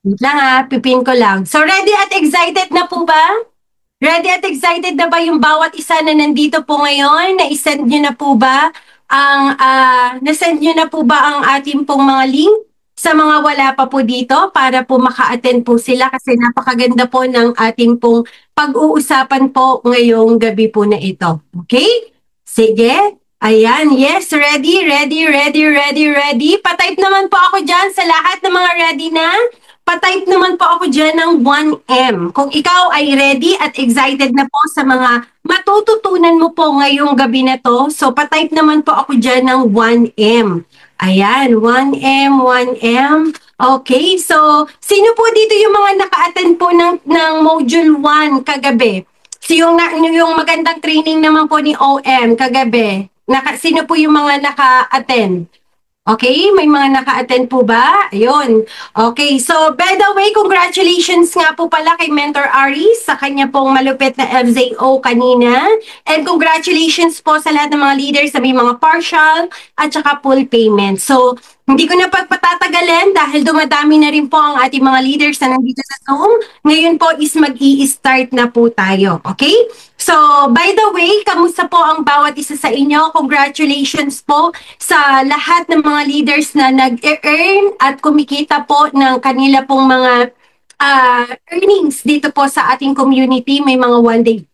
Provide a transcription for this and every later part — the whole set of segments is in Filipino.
Wait lang pipin ko lang. So ready at excited na po ba? Ready at excited na ba yung bawat isa na nandito po ngayon? Na-send nyo na po ba na-send nyo na po ba ang ating pong mga link sa mga wala pa po dito para po maka-attend po sila kasi napakaganda po ng ating pong pag-uusapan po ngayong gabi po na ito. Okay? Sige. Ayan. Yes. Ready, ready, ready, ready, ready. Patype naman po ako dyan sa lahat ng mga ready na. Patype naman po ako dyan ng 1M. Kung ikaw ay ready at excited na po sa mga matututunan mo po ngayong gabi na to, so patype naman po ako dyan ng 1M. Ayan, 1M, 1M. Okay, so sino po dito yung mga naka-attend po ng Module 1 kagabi? So yung magandang training naman po ni OM kagabi, sino po yung mga naka-attend? Okay, may mga naka-attend po ba? Ayun. Okay, so by the way, congratulations nga po pala kay Mentor Aris sa kanya pong malupit na FZO kanina. And congratulations po sa lahat ng mga leaders sa may mga partial at saka full payment. So, hindi ko na pagpatatagalin dahil dumadami na rin po ang ating mga leaders na nandito sa Zoom. Ngayon po is mag-i-start na po tayo. Okay? So, by the way, kamusta po ang bawat isa sa inyo? Congratulations po sa lahat ng mga leaders na nag-earn at kumikita po ng kanila pong mga earnings dito po sa ating community. May mga one-day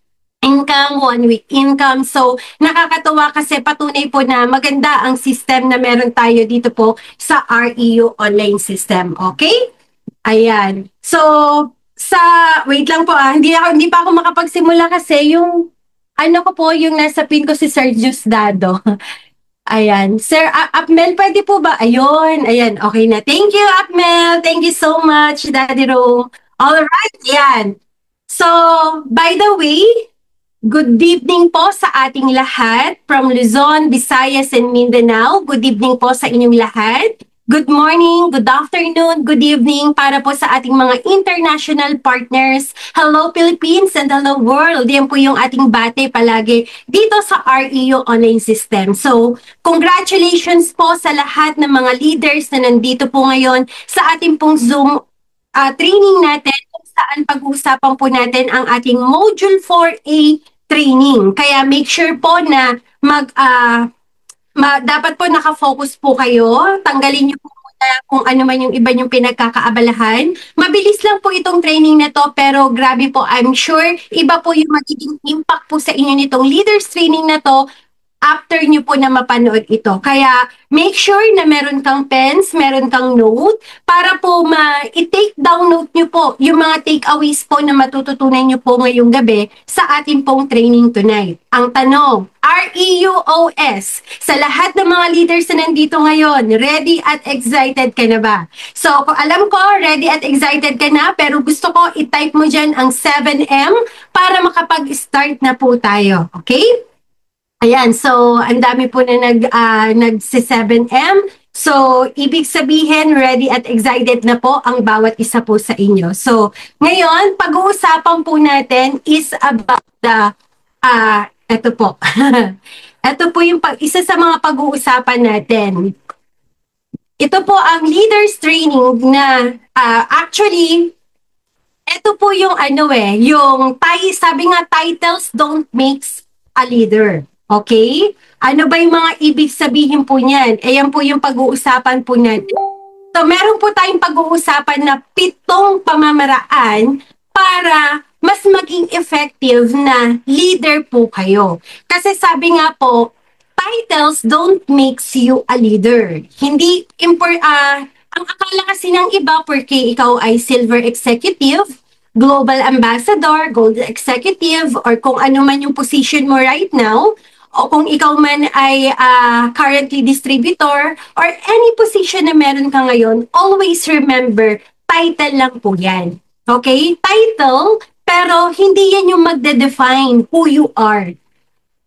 income, one-week income. So, nakakatuwa kasi patunay po na maganda ang system na meron tayo dito po sa REU online system. Okay? Ayan. So, wait lang po hindi pa ako makapagsimula kasi yung, ano ko po, yung nasa pin ko si Sir Dado. Ayan. Sir, Apmel, pwede po ba? Ayun, ayan, okay na. Thank you, Apmel. Thank you so much, Daddy Rome. All right, ayan. So, by the way, good evening po sa ating lahat from Luzon, Visayas, and Mindanao. Good evening po sa inyong lahat. Good morning, good afternoon, good evening para po sa ating mga international partners. Hello Philippines and hello world. Yan po yung ating bate palagi dito sa REU online system. So, congratulations po sa lahat ng mga leaders na nandito po ngayon sa ating pong Zoom training natin kung saan pag-uusapan po natin ang ating Module 4A training. Kaya make sure po na dapat po nakafocus po kayo. Tanggalin niyo po muna kung ano man yung iba yung pinagkakaabalahan. Mabilis lang po itong training na to pero grabe po, I'm sure iba po yung magiging impact po sa inyo nitong leaders training na to after nyo po na mapanood ito. Kaya make sure na meron kang pens, meron kang note para po i-take down note nyo po yung mga takeaways po na matututunan nyo po ngayong gabi sa ating pong training tonight. Ang tanong, REUOS, sa lahat ng mga leaders na nandito ngayon, ready at excited ka na ba? So, alam ko, ready at excited ka na, pero gusto ko i-type mo dyan ang 7M para makapag-start na po tayo. Okay? Ayan, so ang dami po na nagsi-7M. So, ibig sabihin, ready at excited na po ang bawat isa po sa inyo. So, ngayon, pag-uusapan po natin is about ito po. Ito po yung isa sa mga pag-uusapan natin. Ito po ang leaders training na actually, ito po yung sabi nga, titles don't make a leader. Okay? Ano ba yung mga ibig sabihin po niyan? Ayan po yung pag-uusapan po natin. So, meron po tayong pag-uusapan na 7 pamamaraan para mas maging effective na leader po kayo. Kasi sabi nga po, titles don't make you a leader. Hindi, ang akala kasi ng iba, porque ikaw ay silver executive, global ambassador, gold executive, or kung ano man yung position mo right now, o kung ikaw man ay currently distributor or any position na meron ka ngayon, always remember, title lang po yan. Okay? Title, pero hindi yan yung magde-define who you are.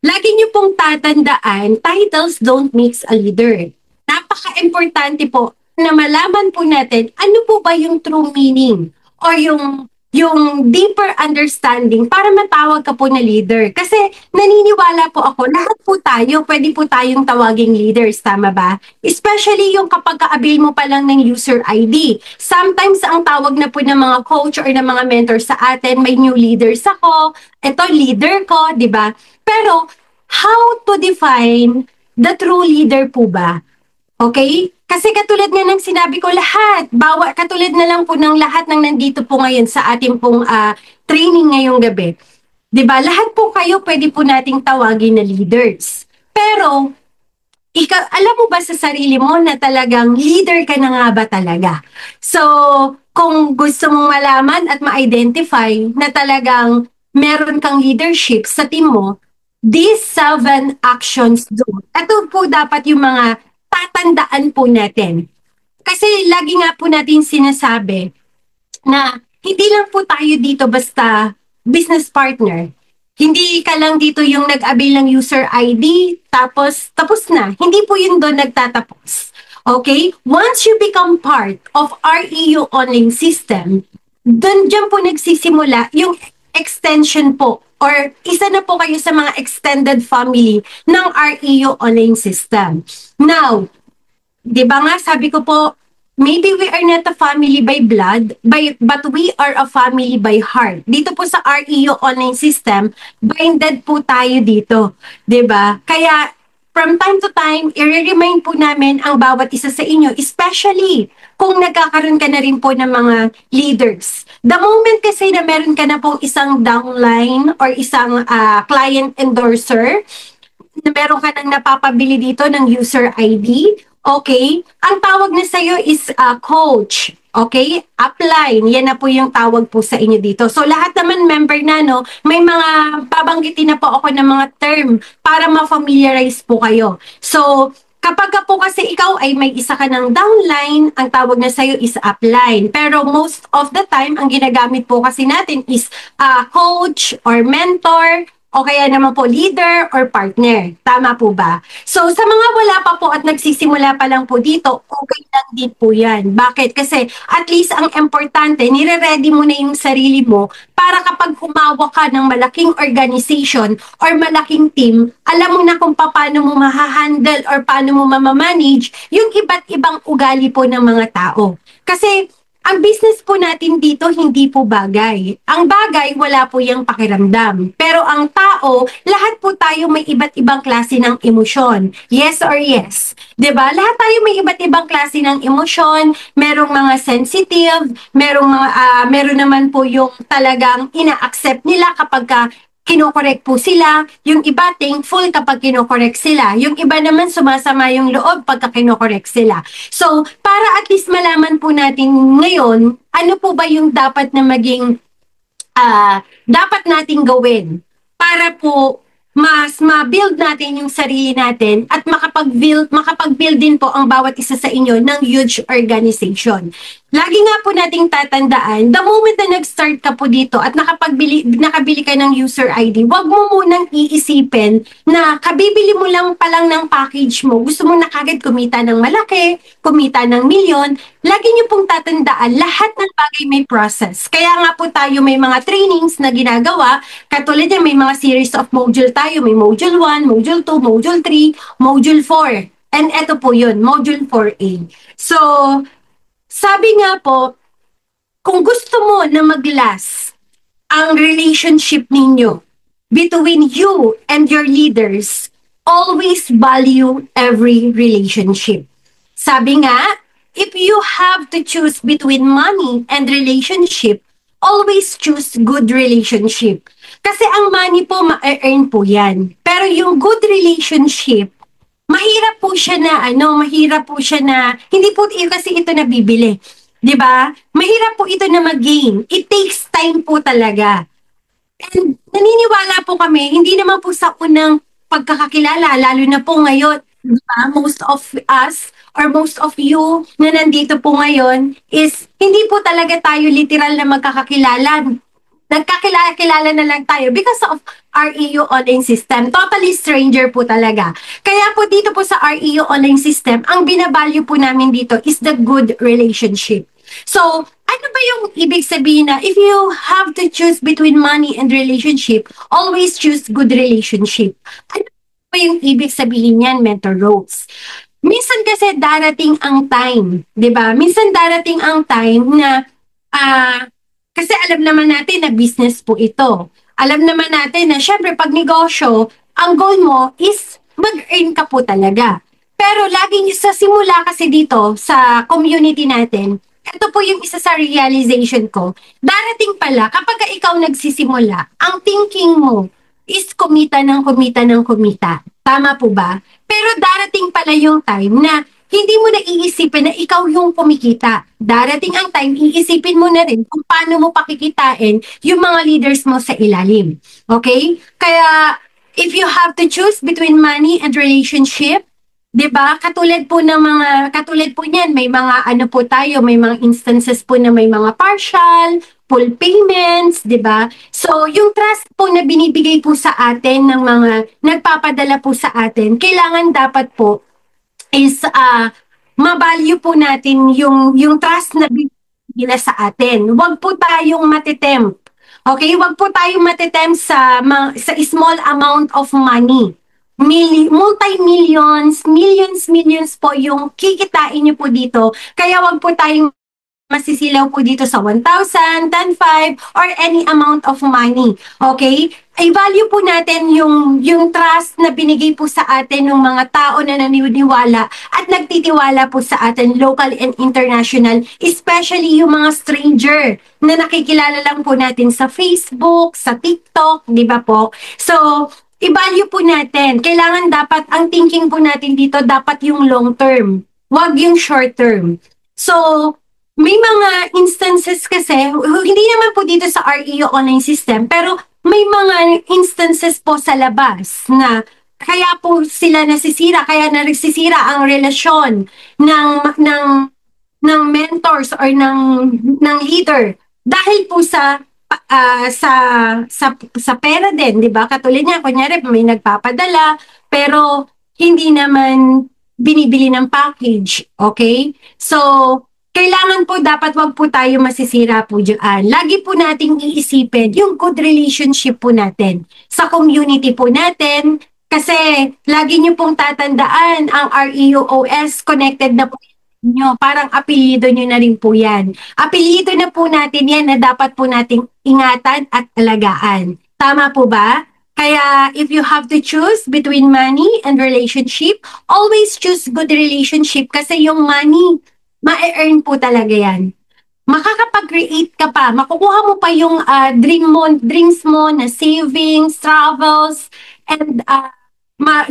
Lagi niyo pong tatandaan, titles don't make a leader. Napaka-importante po na malaman po natin ano po ba yung true meaning or yung yung deeper understanding para matawag ka po na leader. Kasi naniniwala po ako, lahat po tayo, pwede po tayong tawaging leaders, tama ba? Especially yung kapag ka-avail mo pa lang ng user ID. Sometimes ang tawag na po ng mga coach or ng mga mentor sa atin, may new leaders ako, ito leader ko, di ba? Pero how to define the true leader po ba? Okay? Kasi katulad nga ng sinabi ko lahat, katulad na lang po ng lahat ng nandito po ngayon sa ating pong training ngayong gabi. 'Di ba? Lahat po kayo pwede po nating tawagin na leaders. Pero alam mo ba sa sarili mo na talagang leader ka na nga ba talaga? So, kung gusto mong malaman at ma-identify na talagang meron kang leadership sa team mo, these 7 actions do. Ito po dapat yung mga tatandaan po natin. Kasi lagi nga po natin sinasabi na hindi lang po tayo dito basta business partner. Hindi ka lang dito yung nag-avail ng user ID, tapos na. Hindi po yun doon nagtatapos. Okay? Once you become part of REU online system, dyan po nagsisimula yung extension po or isa na po kayo sa mga extended family ng REU online system. Now, di ba nga sabi ko po, maybe we are not a family by blood, but we are a family by heart. Dito po sa REU online system, binded po tayo dito. Di ba? Kaya, from time to time, i-remind po namin ang bawat isa sa inyo, especially kung nagkakaroon ka na rin po ng mga leaders. The moment kasi na meron ka na pong isang downline or isang client endorser, na meron ka nang napapabili dito ng user ID, okay? Ang tawag na sa'yo is coach. Okay? Upline. Yan na po yung tawag po sa inyo dito. So, lahat naman member na, no, may mga babanggitin na po ako ng mga term para ma-familiarize po kayo. So, kapag ka po kasi ikaw ay may isa ka ng downline, ang tawag na sa'yo is upline. Pero most of the time, ang ginagamit po kasi natin is coach or mentor, o kaya naman po leader or partner. Tama po ba? So, sa mga wala pa po at nagsisimula pa lang po dito, okay lang din po yan. Bakit? Kasi at least ang importante, nire-ready mo na yung sarili mo para kapag humawak ka ng malaking organization or malaking team, alam mo na kung paano mo mahahandle or paano mo mamamanage yung iba't ibang ugali po ng mga tao. Kasi ang business po natin dito hindi po bagay. Ang bagay, wala po yung pakiramdam. Pero ang tao, lahat po tayo may iba't ibang klase ng emosyon. Yes or yes. 'Di ba? Lahat tayo may iba't ibang klase ng emosyon. Merong mga sensitive, meron naman po yung talagang ina-accept nila kapag kinokorek po sila, yung iba thankful kapag kinokorek sila, yung iba naman sumasama yung loob pagka kinokorek sila. So, para at least malaman po natin ngayon, ano po ba yung dapat na maging, dapat nating gawin para po mas ma-build natin yung sarili natin at makapag-build din po ang bawat isa sa inyo ng huge organization. Lagi nga po nating tatandaan, the moment na nag-start ka po dito at nakabili ka ng user ID, wag mo munang iisipin na kabibili mo lang palang ng package mo. Gusto mo na kagad kumita ng malaki, kumita ng milyon. Lagi niyo pong tatandaan, lahat ng bagay may process. Kaya nga po tayo may mga trainings na ginagawa, katulad yan may mga series of module tayo. May module 1, module 2, module 3, module 4. And eto po yun, module 4A. So, sabi nga po, kung gusto mo na mag-last ang relationship ninyo between you and your leaders, always value every relationship. Sabi nga, if you have to choose between money and relationship, always choose good relationship. Kasi ang money po, ma-earn po yan. Pero yung good relationship, mahirap po siya na, hindi po kasi ito nabibili. 'Di ba? Mahirap po ito na mag-gain. It takes time po talaga. And naniniwala po kami, hindi naman po sa unang pagkakakilala, lalo na po ngayon, 'di ba? Most of us or most of you na nandito po ngayon is hindi po talaga tayo literal na magkakakilala. Nagkakilala na lang tayo because of REU online system. Totally stranger po talaga. Kaya po dito po sa REU online system, ang binavalue po namin dito is the good relationship. So, ano ba yung ibig sabihin na if you have to choose between money and relationship, always choose good relationship? Ano ba yung ibig sabihin niyan, Mentor Rose? Minsan kasi darating ang time, 'di ba? Minsan darating ang time na kasi alam naman natin na business po ito. Alam naman natin na syempre pag negosyo, ang goal mo is mag-earn ka po talaga. Pero laging sa simula kasi dito sa community natin, ito po yung isa sa realization ko. Darating pala, kapag ikaw nagsisimula, ang thinking mo is kumita ng kumita ng kumita. Tama po ba? Pero darating pala yung time na hindi mo na iisipin na ikaw yung kumikita. Darating ang time, iisipin mo na rin kung paano mo pakikitain yung mga leaders mo sa ilalim. Okay? Kaya, if you have to choose between money and relationship, 'di ba? Katulad po niyan, may mga ano po tayo, may mga instances po na may mga partial, full payments, 'di ba? So, yung trust po na binibigay po sa atin ng mga nagpapadala po sa atin, kailangan dapat po is ma-value po natin yung trust na binibigay nila sa atin. Huwag po tayong matitempt. Okay? Huwag po tayong matitempt sa small amount of money. Multi-millions, millions po yung kikitain nyo po dito. Kaya wag po tayong masisilaw po dito sa 1,000, 10,500, or any amount of money. Okay? I-value po natin yung trust na binigay po sa atin ng mga tao na naniniwala at nagtitiwala po sa atin, local and international, especially yung mga stranger na nakikilala lang po natin sa Facebook, sa TikTok, di ba po? So, i-value po natin. Kailangan dapat, ang thinking po natin dito, dapat yung long term. Wag yung short term. So, may mga instances kasi, hindi naman po dito sa REO online system, pero may mga instances po sa labas na kaya po sila nasisira, kaya nagsisira ang relasyon ng mentors or ng leader dahil po sa pera din, 'di ba? Katulad niya, kunyari may nagpapadala pero hindi naman binibili ng package, okay? So, kailangan po dapat wag po tayo masisira po diyan. Lagi po nating iisipin yung good relationship po natin sa community po natin kasi lagi niyo pong tatandaan ang REOOS connected na po nyo. Parang apelyido nyo na rin po yan. Apelyido na po natin yan na dapat po nating ingatan at alagaan. Tama po ba? Kaya if you have to choose between money and relationship, always choose good relationship kasi yung money, ma-earn po talaga yan. Makakapag-create ka pa, makukuha mo pa yung dreams mo na savings, travels, and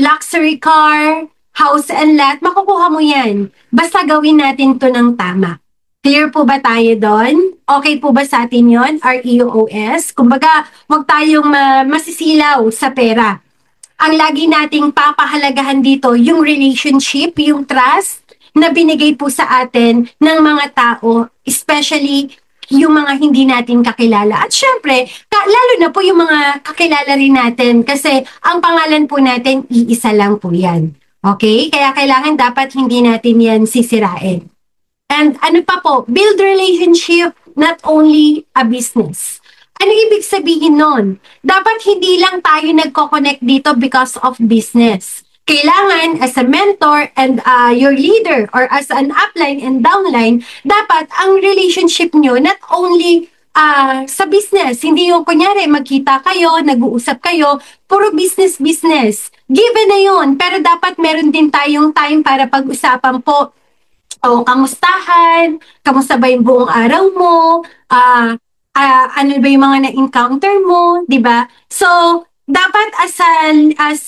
luxury car, house and lot, makukuha mo yan. Basta gawin natin to ng tama. Clear po ba tayo doon? Okay po ba sa atin yun, REOOS? Kumbaga, huwag tayong masisilaw sa pera. Ang lagi nating papahalagahan dito, yung relationship, yung trust, na binigay po sa atin ng mga tao, especially yung mga hindi natin kakilala. At syempre, lalo na po yung mga kakilala rin natin kasi ang pangalan po natin, iisa lang po yan. Okay? Kaya kailangan dapat hindi natin yan sisirain. And ano pa po, build relationship, not only a business. Ano ibig sabihin nun? Dapat hindi lang tayo nagko-connect dito because of business. Kailangan as a mentor and your leader or as an upline and downline, dapat ang relationship nyo not only sa business, hindi yung kunyari magkita kayo, nag-uusap kayo, puro business. Given na yun, pero dapat meron din tayong time para pag-usapan po kamustahan, kamusta ba yung buong araw mo, ano ba yung mga na-encounter mo, di ba? So, dapat as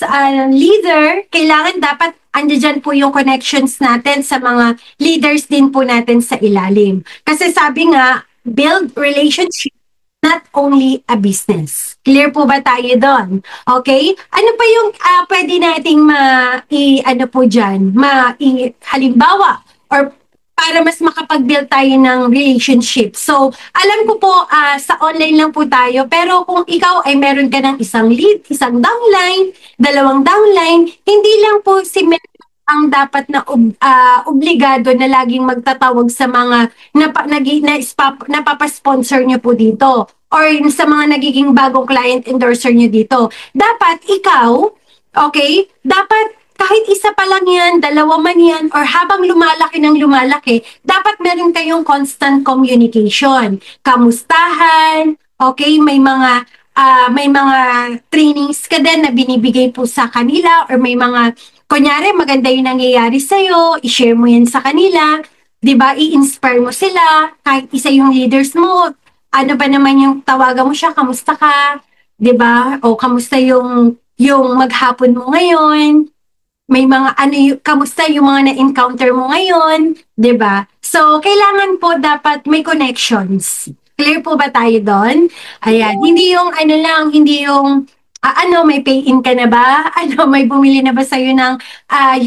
a leader, kailangan dapat andyan po yung connections natin sa mga leaders din po natin sa ilalim. Kasi sabi nga, build relationship, not only a business. Clear po ba tayo doon? Okay? Ano pa yung pwede nating halimbawa, or para mas makapag-build tayo ng relationship. So, alam ko po, sa online lang po tayo, pero kung ikaw ay meron ka ng isang lead, isang downline, dalawang downline, hindi lang po si ang dapat na obligado na laging magtatawag sa mga napapasponsor nyo po dito or sa mga nagiging bagong client endorser nyo dito. Dapat ikaw, okay, dapat kahit isa pa lang yan, dalawa man yan, or habang lumalaki ng lumalaki, dapat meron kayong constant communication. Kamustahan, okay, may mga trainings ka din na binibigay po sa kanila or may mga kunyari, maganda yung nangyayari sa'yo, i-share mo yan sa kanila, di ba? I-inspire mo sila, kahit isa yung leaders mo, ano ba naman yung tawagan mo siya, kamusta ka, di ba? O kamusta yung maghapon mo ngayon, may mga ano kamusta yung mga na-encounter mo ngayon, 'di ba? So kailangan po dapat may connections. Clear po ba tayo doon? Ayan, hindi yung ano lang, hindi yung may pay-in ka na ba? May bumili na ba sa'yo ng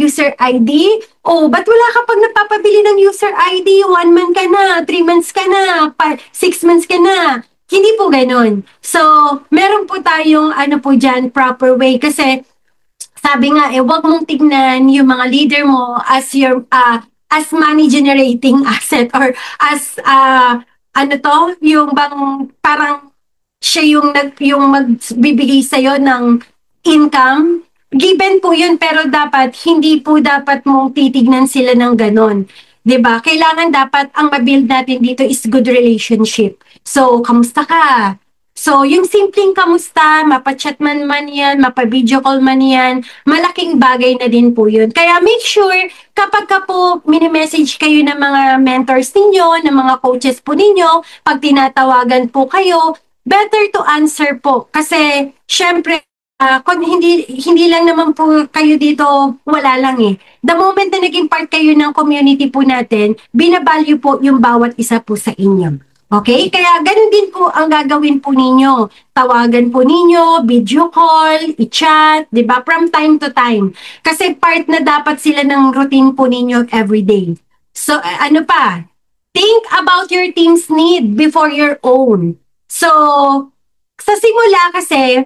user ID? Oh, ba't wala ka pag napapabili ng user ID? 1 month ka na, 3 months ka na, 6 months ka na. Hindi po ganun. So, meron po tayong po dyan, proper way. Kasi sabi nga, wag mong tignan yung mga leader mo as your as money generating asset or as yung bang parang siya yung magbibigay sa ng income. Given po yun, pero dapat hindi po dapat mong titignan sila ng ganon. 'Di ba? Kailangan dapat ang mabuild natin dito is good relationship. So, kamusta ka? So, yung simpleng kamusta, mapa-chat man yan, mapa-video call man yan, malaking bagay na din po yun. Kaya make sure, kapag ka po mini-message kayo ng mga mentors ninyo, ng mga coaches po ninyo, pag tinatawagan po kayo, better to answer po. Kasi, syempre, kung hindi lang naman po kayo dito, wala lang eh. The moment na naging part kayo ng community po natin, binavalue po yung bawat isa po sa inyo. Okay? Kaya ganun din po ang gagawin po ninyo. Tawagan po ninyo, video call, i-chat, di ba? From time to time. Kasi part na dapat sila ng routine po ninyo everyday. So, ano pa? Think about your team's need before your own. So, sa simula kasi,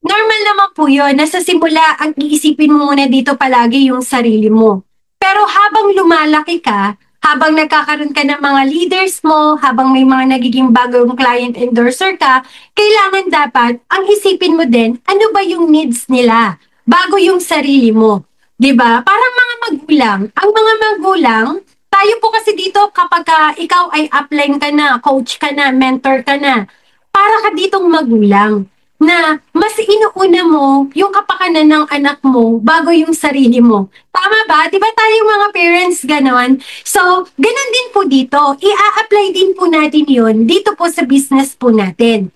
normal naman po yun. Nasa simula, ang iisipin mo muna dito palagi yung sarili mo. Pero habang lumalaki ka, habang nagkakaroon ka ng mga leaders mo, habang may mga nagiging bagong client endorser ka, kailangan dapat, ang isipin mo din, ano ba yung needs nila bago yung sarili mo. 'Di ba? Parang mga magulang. Ang mga magulang, tayo po kasi dito kapag ikaw ay upline ka na, coach ka na, mentor ka na, para ka ditong magulang na mas inuuna mo yung kapakanan ng anak mo bago yung sarili mo. Tama ba? Di ba tayong mga parents ganon? So, ganon din po dito. I-a-apply din po natin yun dito po sa business po natin.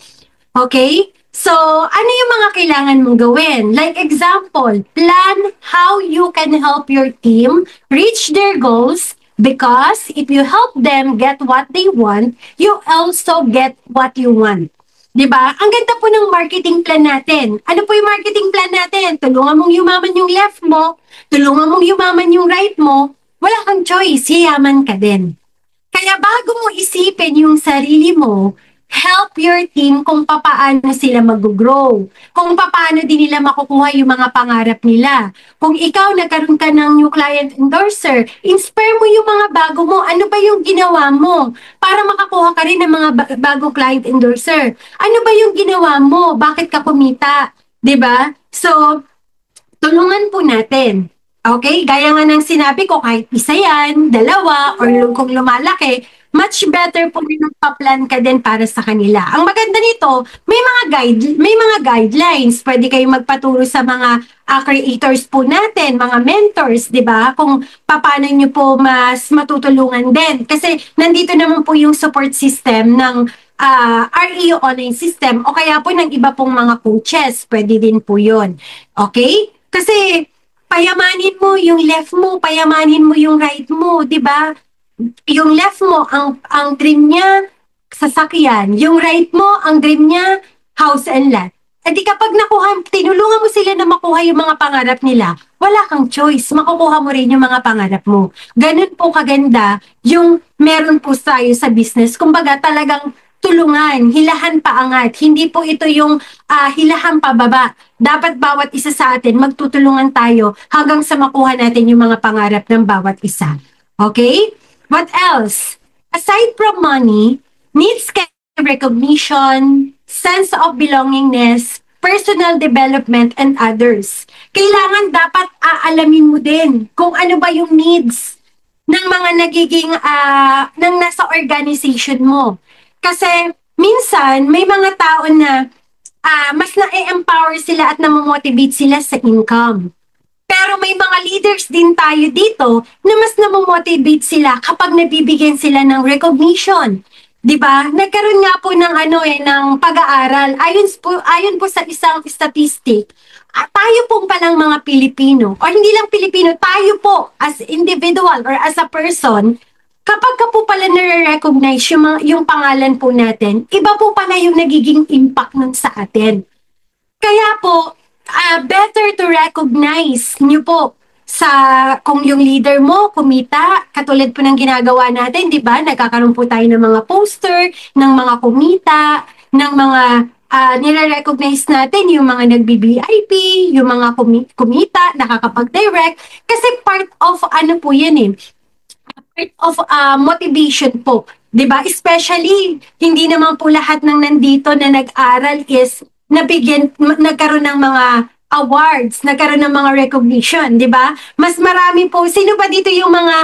Okay? So, ano yung mga kailangan mong gawin? Like example, plan how you can help your team reach their goals because if you help them get what they want, you also get what you want. 'Di ba? Ang ganda po ng marketing plan natin. Ano po yung marketing plan natin? Tulungan mong yumaman yung left mo, tulungan mong yumaman yung right mo, wala kang choice, yayaman ka din. Kaya bago mo isipin yung sarili mo, help your team kung papaano sila mag-grow, kung papaano din nila makukuha yung mga pangarap nila. Kung ikaw nagkaroon ka ng new client endorser, inspire mo yung mga bago mo. Ano ba yung ginawa mo para makakuha ka rin ng mga bagong client endorser? Ano ba yung ginawa mo? Bakit ka kumita? 'Di ba? So, tulungan po natin. Okay? Gaya nga ng sinabi ko, kahit isa yan, dalawa, or kung lumalaki, much better po rin pa-plan ka din para sa kanila. Ang maganda nito, may mga guidelines. Pwede kayong magpaturo sa mga creators po natin, mga mentors, 'di ba? Kung paano niyo po mas matutulungan din. Kasi nandito naman po yung support system ng REO online system o kaya po ng iba pong mga coaches. Pwede din po 'yon. Okay? Kasi payamanin mo yung left mo, payamanin mo yung right mo, 'di ba? Yung left mo, ang dream niya, sasakyan. Yung right mo, ang dream niya, house and lot. E di kapag tinulungan mo sila na makuha yung mga pangarap nila, wala kang choice, makukuha mo rin yung mga pangarap mo. Ganun po kaganda yung meron po tayo sa business. Kumbaga talagang tulungan, hilahan paangat. Hindi po ito yung hilahan pababa. Dapat bawat isa sa atin, magtutulungan tayo hanggang sa makuha natin yung mga pangarap ng bawat isa. Okay? What else? Aside from money, needs recognition, sense of belongingness, personal development, and others. Kailangan dapat aalamin mo din kung ano ba yung needs ng mga nagiging, ng nasa organization mo. Kasi minsan, may mga tao na mas na-empower sila at na-motivate sila sa income. Pero may mga leaders din tayo dito na mas na-motivate sila kapag nabibigyan sila ng recognition. 'Di ba? Nagkaroon nga po ng ng pag-aaral. Ayon po sa isang statistic, tayo pong palang mga Pilipino, o hindi lang Pilipino, tayo po as individual or as a person, kapag ka po pala nare-recognize yung pangalan po natin, iba po pala yung nagiging impact nun sa atin. Kaya po, better to recognize nyo po kung yung leader mo kumita, katulad po ng ginagawa natin, di ba? Nagkakaroon po tayo ng mga poster, ng mga kumita, ng mga nire-recognize natin yung mga nag-VIP, yung mga kumita, nakakapag-direct, kasi part of po yan of motivation po, 'di ba? Especially hindi naman po lahat ng nandito na nag-aral is nagkaroon ng mga awards, nagkaroon ng mga recognition, 'di ba? Mas marami po. Sino ba dito yung mga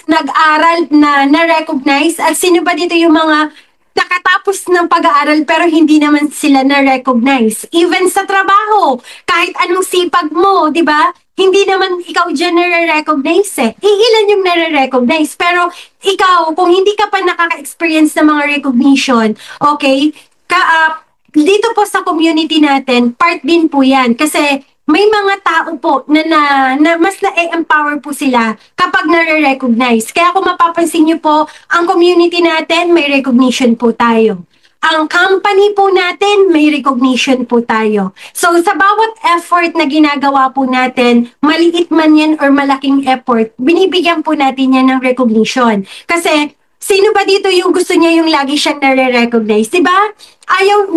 nag-aral na na-recognize at sino ba dito yung mga nakatapos ng pag-aaral pero hindi naman sila na-recognize? Even sa trabaho, kahit anong sipag mo, 'di ba? Hindi naman ikaw dyan nare-recognize Iilan yung nare-recognize. Pero ikaw, kung hindi ka pa nakaka-experience ng mga recognition, okay, dito po sa community natin, part din po yan. Kasi may mga tao po na mas na-empower po sila kapag nare-recognize. Kaya kung mapapansin nyo po, ang community natin, may recognition po tayo. Ang company po natin, may recognition po tayo. So, sa bawat effort na ginagawa po natin, maliit man yan or malaking effort, binibigyan po natin yan ng recognition. Kasi, sino ba dito yung gusto niya yung lagi siyang nare-recognize? Diba?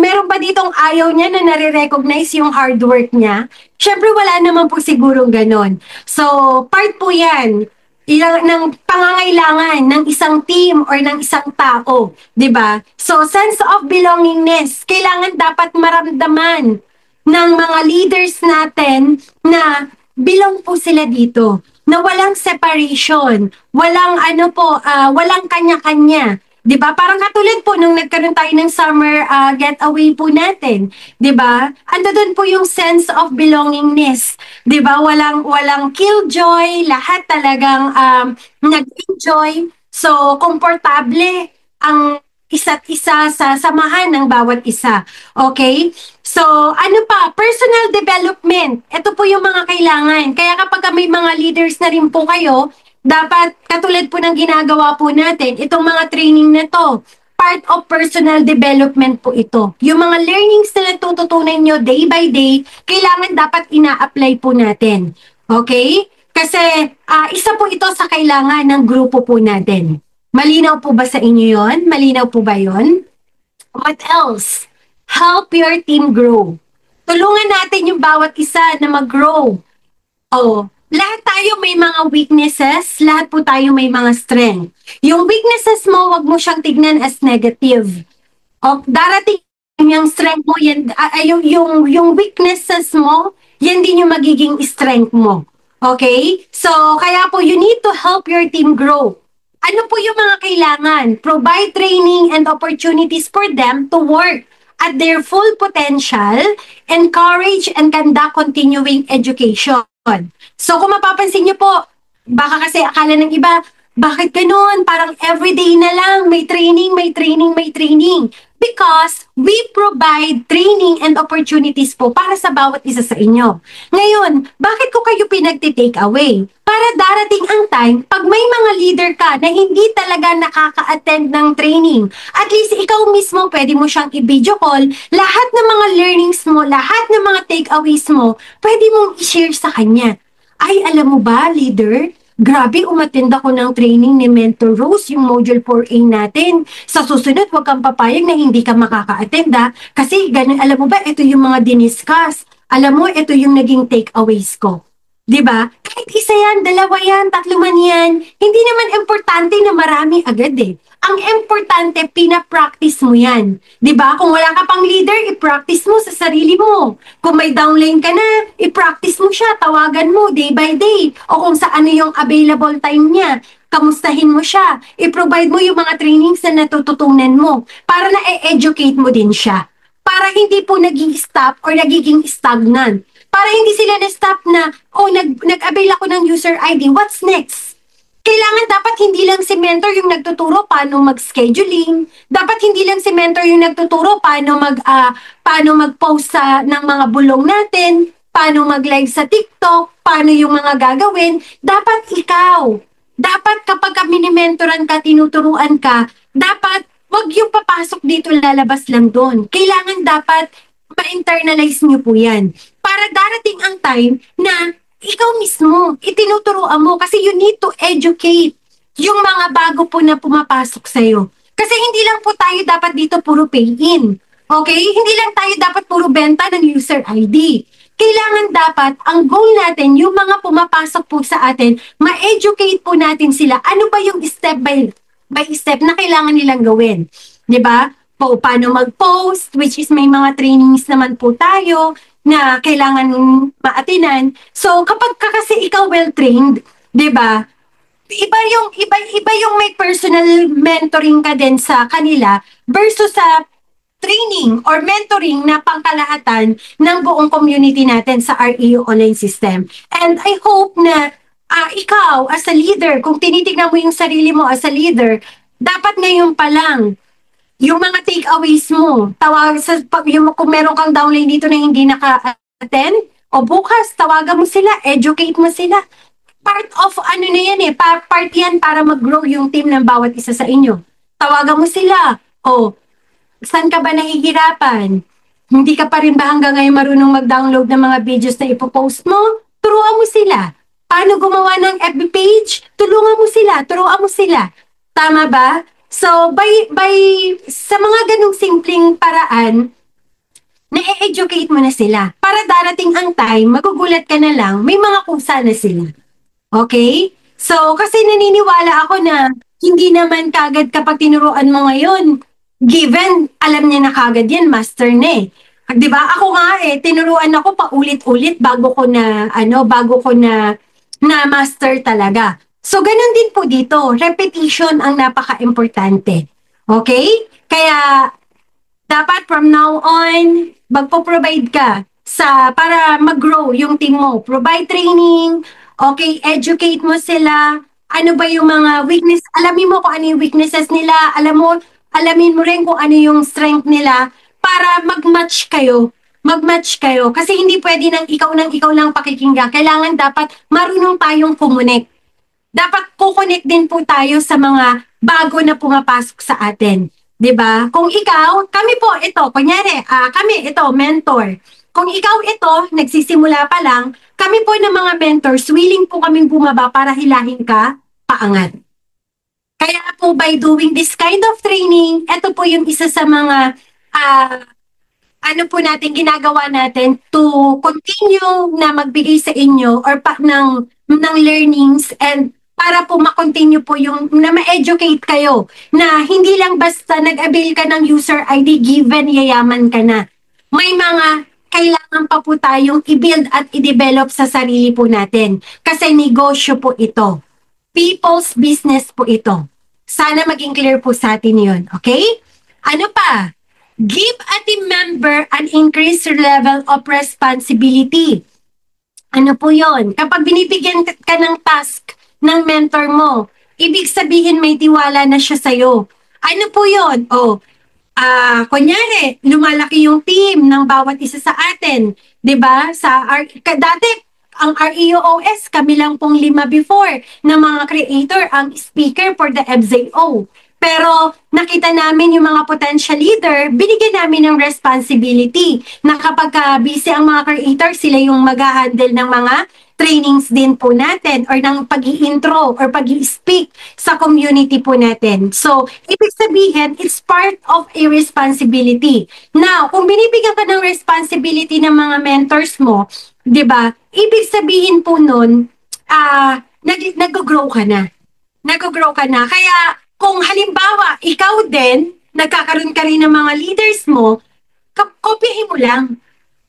Meron ba ditong ayaw niya na nare-recognize yung hard work niya? Siyempre, wala naman po sigurong ganon. So, part po yan ng pangangailangan ng isang team or ng isang tao, 'di ba? So sense of belongingness, kailangan dapat maramdaman ng mga leaders natin na belong po sila dito, na walang separation, walang walang kanya-kanya. 'Di ba? Parang katulad po nung nagkaroon tayo ng summer getaway po natin, 'di ba? Ando doon po yung sense of belongingness, 'di ba? Walang killjoy, lahat talagang nag-enjoy. So, komportable ang isa't isa sa samahan ng bawat isa. Okay? So, personal development. Ito po yung mga kailangan. Kaya kapag may mga leaders na rin po kayo, dapat katulad po ng ginagawa po natin, itong mga training na to, part of personal development po ito. Yung mga learnings na natututunan nyo day by day, kailangan dapat ina-apply po natin. Okay? Kasi isa po ito sa kailangan ng grupo po natin. Malinaw po ba sa inyo yon? Malinaw po ba yon? What else? Help your team grow. Tulungan natin yung bawat isa na mag-grow. Lahat tayo may mga weaknesses, lahat po tayo may mga strength. Yung weaknesses mo, wag mo siyang tignan as negative. Darating yung strength mo, yung weaknesses mo, yan din yung magiging strength mo. Okay? So, kaya po, you need to help your team grow. Ano po yung mga kailangan? Provide training and opportunities for them to work at their full potential, encourage and conduct continuing education. So kung mapapansin niyo po, baka kasi akala ng iba, bakit ganun? Parang everyday na lang, may training. Because we provide training and opportunities po para sa bawat isa sa inyo. Ngayon, bakit ko kayo pinagti-take away? Para darating ang time, pag may mga leader ka na hindi talaga nakaka-attend ng training, at least ikaw mismo pwede mo siyang i-video call, lahat ng mga learnings mo, lahat ng mga takeaways mo, pwede mong i-share sa kanya. Ay, alam mo ba, leader? grabe, umattend ako ng training ni Mentor Rose, yung Module 4A natin. Sa susunod, huwag kang papayag na hindi ka makaka-attend ha. Kasi ganun, alam mo ba, ito yung mga diniscuss. Alam mo, ito yung naging takeaways ko. 'Di ba? Kahit isa yan, dalawa yan, tatlo man yan, hindi naman importante na marami agad eh. Ang importante, pina-practice mo yan. 'Di ba? Kung wala ka pang leader, i-practice mo sa sarili mo. Kung may downline ka na, i-practice mo siya, tawagan mo day by day. O kung sa ano yung available time niya, kamustahin mo siya. I-provide mo yung mga trainings na natututunan mo para na-educate mo din siya. Para hindi po naging stop or nagiging stagnant. Para hindi sila na-stop na, oh, nag-avail ako ng user ID, what's next? Kailangan dapat hindi lang si mentor yung nagtuturo paano mag-scheduling. Dapat hindi lang si mentor yung nagtuturo paano mag-post ng mga bulong natin, paano mag-live sa TikTok, paano yung mga gagawin. Dapat ikaw. Dapat kapag mini-mentoran ka, tinuturuan ka, dapat wag yung papasok dito, lalabas lang doon. Kailangan dapat ma-internalize nyo po yan. Para darating ang time na ikaw mismo, itinuturoan mo kasi you need to educate yung mga bago po na pumapasok sa'yo. Kasi hindi lang po tayo dapat dito puro pay-in. Okay? Hindi lang tayo dapat puro benta ng user ID. Kailangan dapat, ang goal natin, yung mga pumapasok po sa atin, ma-educate po natin sila. Ano ba yung step by step na kailangan nilang gawin? 'Di ba? Paano mag-post, which is may mga trainings naman po tayo na kailangan maatinan. So, kapag ka kasi ikaw well-trained, 'di ba? Iba yung may personal mentoring ka din sa kanila versus sa training or mentoring na pangkalahatan ng buong community natin sa REU online system. And I hope na ikaw as a leader, kung tinitignan mo yung sarili mo as a leader, dapat ngayon pa lang yung mga takeaways mo, kung meron kang downline dito na hindi naka-attend, o bukas, tawagan mo sila, educate mo sila. Part of ano na yan part yan para mag-grow yung team ng bawat isa sa inyo. Tawagan mo sila, o saan ka ba nahihirapan? Hindi ka pa rin ba hanggang ngayon marunong mag-download ng mga videos na ipopost mo? Turuan mo sila. Paano gumawa ng FB page? Tulungan mo sila, turuan mo sila. Tama ba? So, sa mga ganung simpleng paraan, na-educate mo na sila. Para darating ang time, magugulat ka na lang, may mga kusa na sila. Okay? So, kasi naniniwala ako na hindi naman kagad kapag tinuruan mo ngayon, given, alam niya na kagad yan, master na eh. 'Di ba? Ako nga tinuruan ako paulit-ulit bago ko na master talaga. So, ganun din po dito. Repetition ang napaka-importante. Okay? Kaya, dapat from now on, magpo-provide ka para mag-grow yung team mo. Provide training, okay, educate mo sila. Ano ba yung mga weakness? Alamin mo kung ano yung weaknesses nila. Alamin mo rin kung ano yung strength nila para mag-match kayo. Mag-match kayo. Kasi hindi pwede nang ikaw lang pakikinggan. Kailangan dapat marunong tayong kumonek. Dapat kukonek din po tayo sa mga bago na pumapasok sa atin. 'Di ba? Kung ikaw, kami po ito, kunyari, kami ito, mentor. Kung ikaw ito, nagsisimula pa lang, kami po ng mga mentors, willing po kaming bumaba para hilahin ka paangat. Kaya po by doing this kind of training, ito po yung isa sa mga ginagawa natin to continue na magbigay sa inyo or ng learnings and para po ma-continue po yung na ma-educate kayo na hindi lang basta nag-avail ka ng user ID given yayaman ka na. May mga kailangan pa po tayong i-build at i-develop sa sarili po natin kasi negosyo po ito. People's business po ito. Sana maging clear po sa atin yun. Okay? Ano pa? Give a team member an increased level of responsibility. Ano po yon? Kapag binibigyan ka ng task ng mentor mo, ibig sabihin may tiwala na siya sa'yo. Ano po yon? Kunyari, lumalaki yung team ng bawat isa sa atin. 'Di ba? Dati, ang REOOS, kami lang pong 5 before na mga creator ang speaker for the FZO. Pero nakita namin yung mga potential leader, binigyan namin ng responsibility na kapag busy ang mga creators, sila yung mag-handle ng mga trainings din po natin or ng pag-i-intro or pag-i-speak sa community po natin. So, ibig sabihin, it's part of a responsibility. Now, kung binibigyan ka ng responsibility ng mga mentors mo, di ba, ibig sabihin po nun, nag-grow ka na. Nag-grow ka na. Kaya, kung halimbawa, ikaw din, nagkakaroon ka rin ng mga leaders mo, kopyahin mo lang.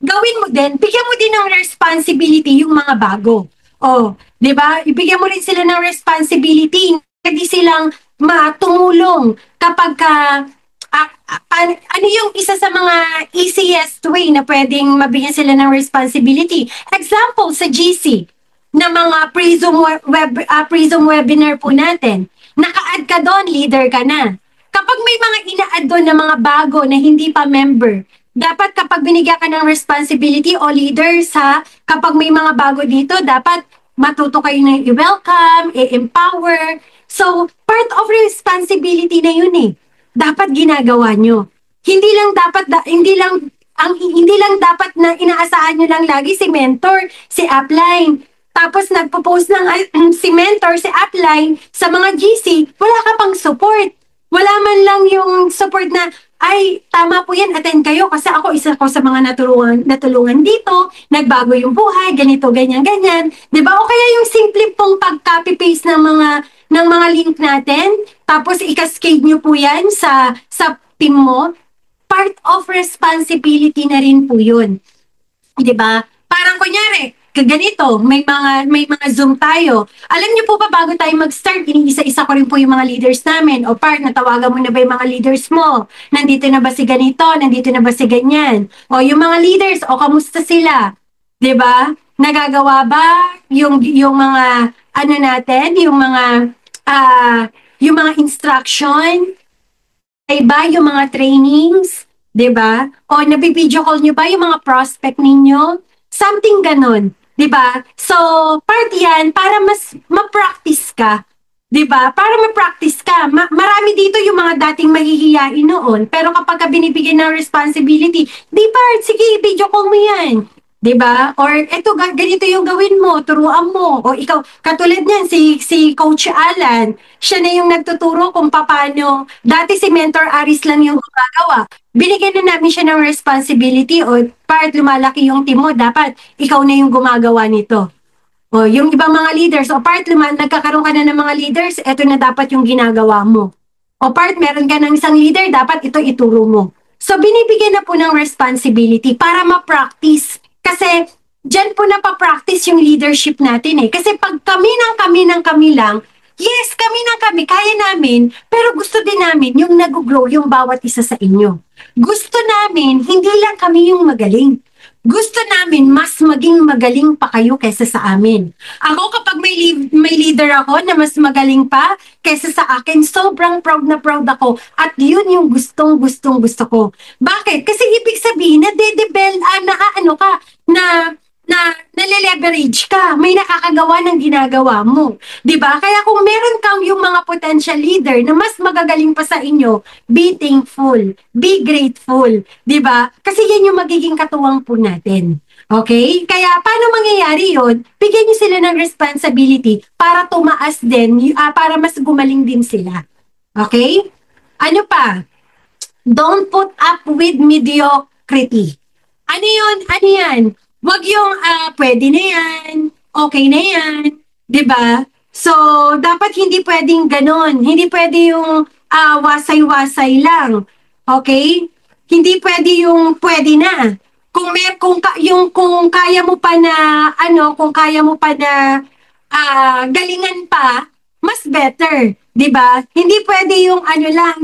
Gawin mo din, bigyan mo din ng responsibility yung mga bago. Oh, 'di ba? Ibigyan mo rin sila ng responsibility. Hindi silang matumulong kapag ano yung isa sa mga easiest way na pwedeng mabigyan sila ng responsibility. Example sa GC na mga Prism webinar po natin. Naka-add ka doon, leader ka na. Kapag may mga ina-add doon na mga bago na hindi pa member, dapat kapag binigyan ka ng responsibility o leaders kapag may mga bago dito, dapat matuto kayo na i-welcome, i-empower. So, part of responsibility na yun eh. Dapat ginagawa nyo. Hindi lang dapat na inaasahan nyo lang lagi si mentor, si upline. Tapos nagpo-post ng si mentor, si upline sa mga GC, wala ka pang support. Wala man lang yung support na, ay, tama po yan, attend kayo kasi ako isa ko sa mga natulungan dito, nagbago yung buhay, ganito, ganyan, ganyan. Diba? O kaya yung simple pong pag-copy-paste ng mga link natin, tapos i-cascade nyo po yan sa team mo, part of responsibility na rin po yun. Diba? Parang kunyari, ganito, may mga Zoom tayo. Alam niyo po ba, bago tayo mag-start, iniisa-isa ko rin po yung mga leaders namin. O part, natawagan mo na ba yung mga leaders mo? Nandito na ba si ganito? Nandito na ba si ganyan? O yung mga leaders, o kamusta sila? 'Di ba? Nagagawa ba yung mga ano natin, yung mga instruction? Ay ba yung mga trainings? 'Di ba? O nabi-video call niyo ba yung mga prospect ninyo? Something ganun. 'Di ba? So, part 'yan para mas ma-practice ka. 'Di ba? Para ma-practice ka. Marami dito yung mga dating mahihiyain noon, pero kapag ka binibigyan ng responsibility, di part, sige, video call mo 'yan. 'Di ba? Or eto ganito yung gawin mo, turuan mo. O ikaw, katulad niyan si Coach Alan, siya na yung nagtuturo kung paano. Dati si Mentor Aris lang yung gumagawa. Binigyan na namin siya ng responsibility o part lumalaki yung team mo, dapat ikaw na yung gumagawa nito. O yung ibang mga leaders, o part nagkakaroon ka na ng mga leaders, eto na dapat yung ginagawa mo. O part meron ka ng isang leader, dapat ito ituro mo. So binibigyan na po ng responsibility para ma-practice. Kasi dyan po napapractice yung leadership natin eh. Kasi pag kami lang, yes, kami, kaya namin, pero gusto din namin yung nag-grow yung bawat isa sa inyo. Gusto namin, hindi lang kami yung magaling. Gusto namin mas maging magaling pa kayo kaysa sa amin. Ako kapag may leader ako na mas magaling pa kaysa sa akin, sobrang proud na proud ako. At yun yung gustong gusto ko. Bakit? Kasi ibig sabihin na nale-leverage ka. May nakakagawa ng ginagawa mo. 'Di ba? Kaya kung meron kang yung mga potential leader na mas magagaling pa sa inyo, be thankful, be grateful. 'Di ba? Kasi yan yung magiging katuwang po natin. Okay? Kaya paano mangyayari yun? Bigyan niyo sila ng responsibility para tumaas din, para mas gumaling din sila. Okay? Ano pa? Don't put up with mediocrity. Ano yun? Ano yan? Wag yung, pwede na yan, okay na yan, 'di ba? So, dapat hindi pwedeng ganon. Hindi pwede yung wasay-wasay lang. Okay? Hindi pwede yung pwede na. Kung kaya mo pa na galingan pa, mas better, 'di ba? Hindi pwede yung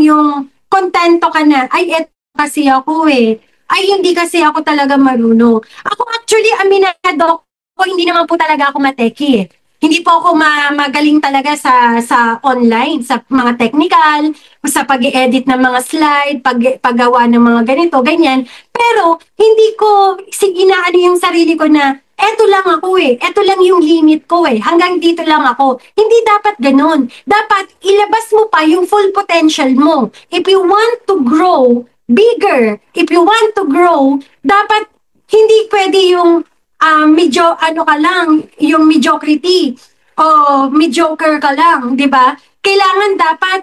yung kontento ka na. Ay, eto kasi ako eh. Ay, hindi kasi ako talaga marunong. Ako actually, aminado ko, hindi naman po talaga ako mateki. Hindi po ako magaling talaga sa online, sa mga technical, sa pag-edit ng mga slide, paggawa ng mga ganito, ganyan. Pero, hindi ko inaano yung sarili ko na, eto lang ako eh, eto lang yung limit ko eh, hanggang dito lang ako. Hindi dapat ganun. Dapat ilabas mo pa yung full potential mo. If you want to grow bigger, if you want to grow, dapat hindi pwede yung medyo ano ka lang, yung mediocrity o mediocre ka lang, di ba? Kailangan dapat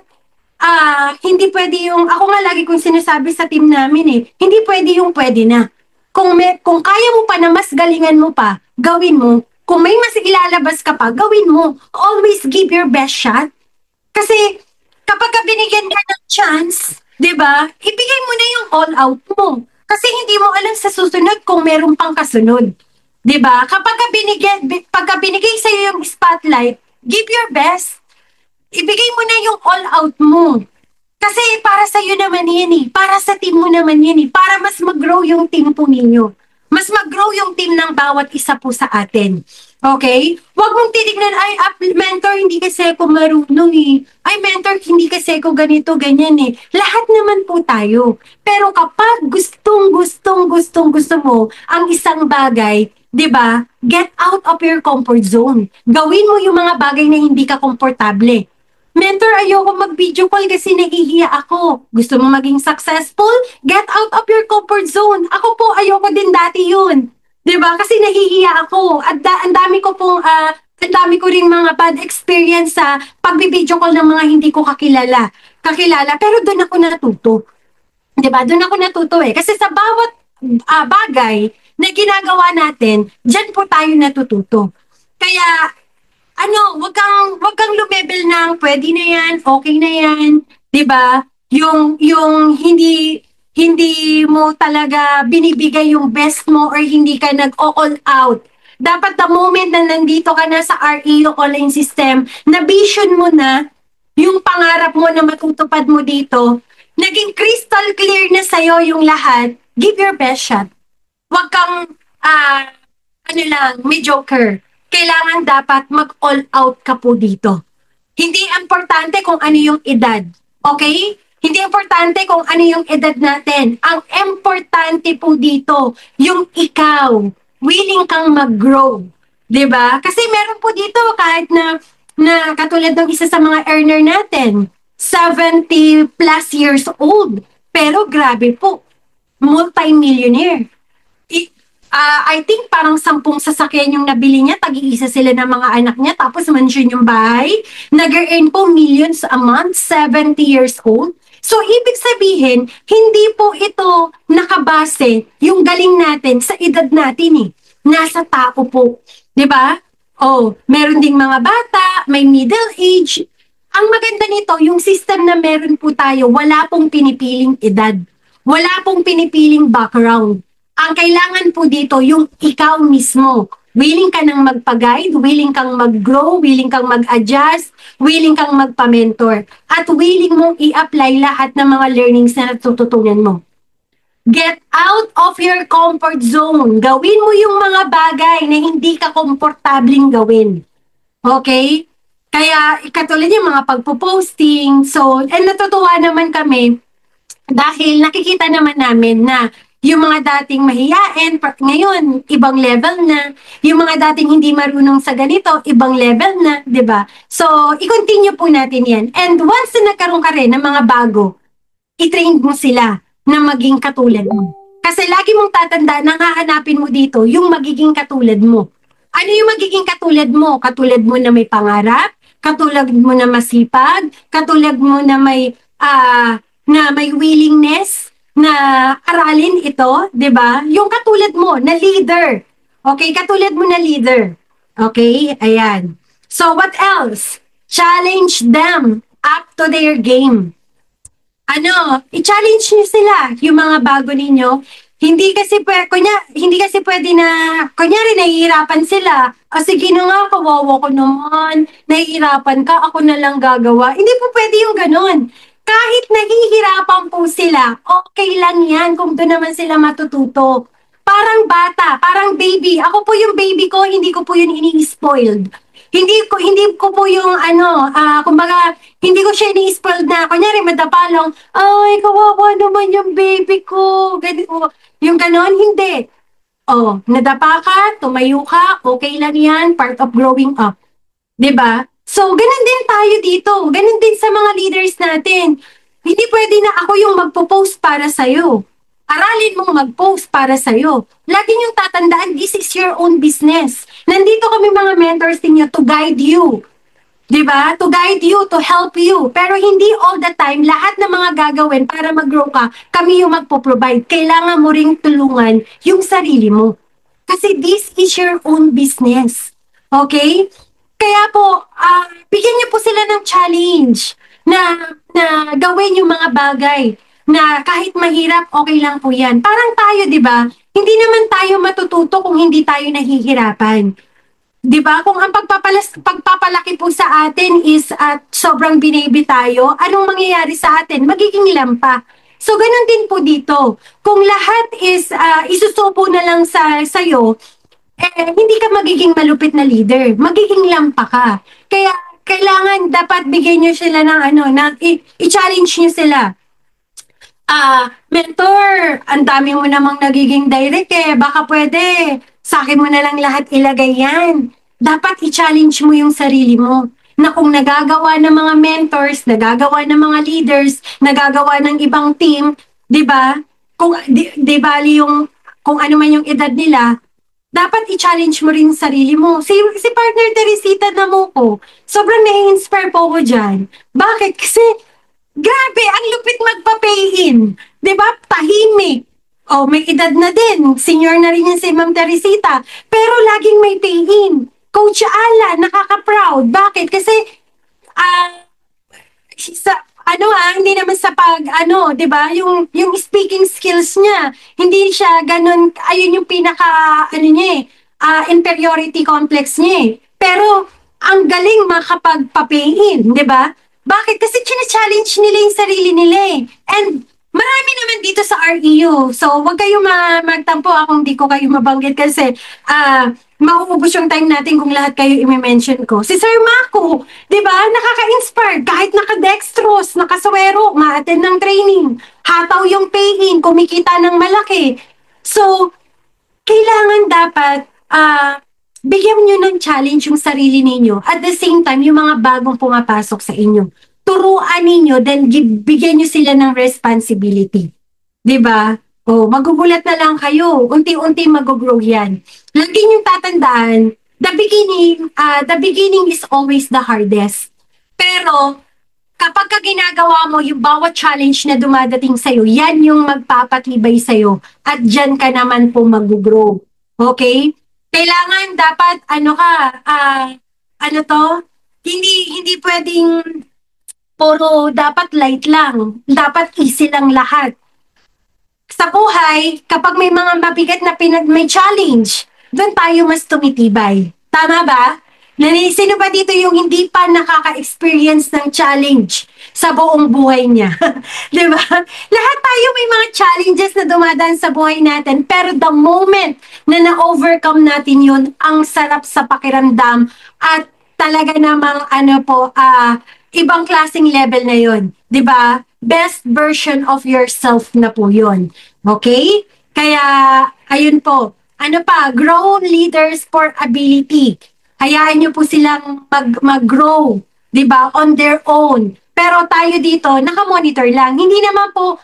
hindi pwede yung, ako nga lagi kong sinasabi sa team namin eh, hindi pwede yung pwede na. Kung kaya mo pa na mas galingan mo pa, gawin mo. Kung may mas ilalabas ka pa, gawin mo. Always give your best shot. Kasi kapag ka binigyan ka ng chance, 'di ba? Ibigay mo na yung all out mo. Kasi hindi mo alam sa susunod kung meron pang kasunod. 'Di ba? Pagka binigay sa iyo yung spotlight, give your best. Ibigay mo na yung all out mo. Kasi para sa iyo naman yan eh. Para sa team mo naman yan eh. Para mas mag-grow yung team po ninyo. Mas mag-grow yung team ng bawat isa po sa atin. Okay? Huwag mong titignan, ay, mentor, hindi kasi ako marunong eh. Ay, mentor, hindi kasi ako ganito, ganyan eh. Lahat naman po tayo. Pero kapag gusto mo ang isang bagay, 'di ba? Get out of your comfort zone. Gawin mo yung mga bagay na hindi ka komportable. Mentor, ayoko mag-video call kasi nahihiya ako. Gusto mo maging successful? Get out of your comfort zone. Ako po, ayoko din dati yun. 'Di ba? Kasi nahihiya ako. At ang dami ko pong, ang dami ko ring mga bad experience sa pag-video call ng mga hindi ko kakilala. Pero doon ako natuto. 'Di ba? Doon ako natuto eh. Kasi sa bawat bagay na ginagawa natin, diyan po tayo natututo. Kaya wag kang lumebel ng pwede na yan, okay na yan, 'di ba? Yung hindi mo talaga binibigay yung best mo or hindi ka nag-all out. Dapat the moment na nandito ka na sa RE o online system, na vision mo na yung pangarap mo na matutupad mo dito, naging crystal clear na sa'yo yung lahat, give your best shot. Huwag kang mediocre. Kailangan dapat mag-all out ka po dito. Hindi importante kung ano yung edad. Okay? Hindi importante kung ano yung edad natin. Ang importante po dito, yung ikaw, willing kang mag-grow. 'Di ba? Kasi meron po dito kahit na katulad ng isa sa mga earner natin, 70 plus years old. Pero grabe po, multi-millionaire. I think parang 10 sasakyan yung nabili niya, tag-iisa sila ng mga anak niya, tapos mansion yung bahay. Nag-earn po millions a month, 70 years old. So, ibig sabihin, hindi po ito nakabase yung galing natin sa edad natin eh. Nasa tao po. 'Di ba? Oh, meron ding mga bata, may middle age. Ang maganda nito, yung system na meron po tayo, wala pong pinipiling edad. Wala pong pinipiling background. Ang kailangan po dito, yung ikaw mismo. Willing ka nang magpa-guide, willing kang mag-grow, willing kang mag-adjust, willing kang magpa-mentor, at willing mong i-apply lahat ng mga learnings na natututunan mo. Get out of your comfort zone. Gawin mo yung mga bagay na hindi ka komportabling gawin. Okay? Kaya, katulad yung mga pagpo-posting. So, and natutuwa naman kami dahil nakikita naman namin na yung mga dating mahiyain, ngayon, ibang level na. Yung mga dating hindi marunong sa ganito, ibang level na, 'di ba? So, i-continue po natin yan. And once na nagkaroon ka rin ng mga bago, i-train mo sila na maging katulad mo. Kasi lagi mong tatanda, hahanapin mo dito yung magiging katulad mo. Ano yung magiging katulad mo? Katulad mo na may pangarap, katulad mo na masipag, katulad mo na may willingness na aralin ito, 'di ba? Yung katulad mo na leader. Okay, katulad mo na leader. Okay? Ayan. So what else? Challenge them up to their game. I-challenge niyo sila, yung mga bago ninyo. Hindi kasi pwede na, kunyari, nahihirapan sila. O sige na nga, kawawa ko naman. Nahihirapan ka, ako na lang gagawa. Hindi po pwede yung ganun. Kahit nahihirapan po sila, okay lang yan kung doon naman sila matututo. Parang bata, parang baby. Ako po yung baby ko, hindi ko po yun ini-spoiled. Hindi ko po yung kumbaga, hindi ko siya ini-spoiled na, kunyari madapalong, ay, kawawa naman yung baby ko. Ganito. Yung ganon, hindi. Oh, nadapa ka, tumayo ka, okay lang yan, part of growing up. 'Di ba? So, ganun din tayo dito. Ganun din sa mga leaders natin. Hindi pwede na ako yung magpo-post para sa'yo. Aralin mong mag-post para sa'yo. Lagi niyong tatandaan, this is your own business. Nandito kami mga mentors ninyo to guide you. 'Di ba? To guide you, to help you. Pero hindi all the time, lahat ng mga gagawin para mag-grow ka, kami yung magpo-provide. Kailangan mo ring tulungan yung sarili mo. Kasi this is your own business. Okay? Kaya po, bigyan niyo po sila ng challenge na gawin yung mga bagay na kahit mahirap, okay lang po yan. Parang tayo, di ba? Hindi naman tayo matututo kung hindi tayo nahihirapan. 'Di ba? Kung ang pagpapalaki po sa atin is at sobrang binaby tayo, anong mangyayari sa atin? Magiging lampa. So ganun din po dito. Kung lahat is isusupo na lang sa'yo, hindi ka magiging malupit na leader. Magiging lampa ka. Kaya kailangan dapat bigyan niyo sila ng i-challenge niyo sila. Mentor, ang dami mo namang nagiging direct baka pwede, sa akin mo na lang lahat ilagay yan. Dapat i-challenge mo yung sarili mo na kung nagagawa ng mga mentors, nagagawa ng mga leaders, nagagawa ng ibang team, di ba? Kung di bali yung, kung ano man yung edad nila, dapat i-challenge mo rin sarili mo. Si partner Teresita na mo ko, sobrang nai-inspire po ko dyan. Bakit? Kasi grabe, ang lupit magpa-pay-in. 'Di ba? Tahimik. Oh, may edad na din. Senior na rin yan si Ma'am Teresita. Pero laging may pay-in. Coach Ala, nakaka-proud. Bakit? Kasi, hindi naman sa di ba? Yung speaking skills niya, hindi siya ganun, ayun yung inferiority complex niya Pero, ang galing makapagpa-pay-in, di ba? Bakit? Kasi challenge nila yung sarili nila And marami naman dito sa REU. So, wag kayong magtampo kung di ko kayo mabanggit kasi mauubos yung time natin kung lahat kayo i-mention ko. Si Sir Mako, di ba? Nakaka-inspire. Kahit naka-dextrose, naka-suwero, ma-attend ng training. Hataw yung pay-in, kumikita ng malaki. So, kailangan dapat bigyan nyo ng challenge yung sarili ninyo. At the same time, yung mga bagong pumapasok sa inyo. Turuan ninyo, then bigyan nyo sila ng responsibility. 'Di ba? Magugulat na lang kayo. Unti-unti mag-grow yan. Lagi nyo tatandaan, the beginning is always the hardest. Pero, kapag ginagawa mo yung bawat challenge na dumadating sa'yo, yan yung magpapatibay sa'yo. At dyan ka naman po mag-grow. Okay? Kailangan dapat hindi pwedeng puro dapat light lang. Dapat easy lang lahat. Sa buhay, kapag may mga mabigat na may challenge, doon tayo mas tumitibay. Tama ba? Sino ba dito yung hindi pa nakaka-experience ng challenge sa buong buhay niya? Diba? Lahat tayo may mga challenges na dumadaan sa buhay natin, pero the moment na na-overcome natin yun, ang sarap sa pakiramdam at talaga namang ibang klaseng level na yun. Diba? Best version of yourself na po yun. Okay? Kaya, ayun po. Grow leaders for ability. Hayaan nyo po silang mag-grow, di ba, on their own. Pero tayo dito, nakamonitor lang. Hindi naman po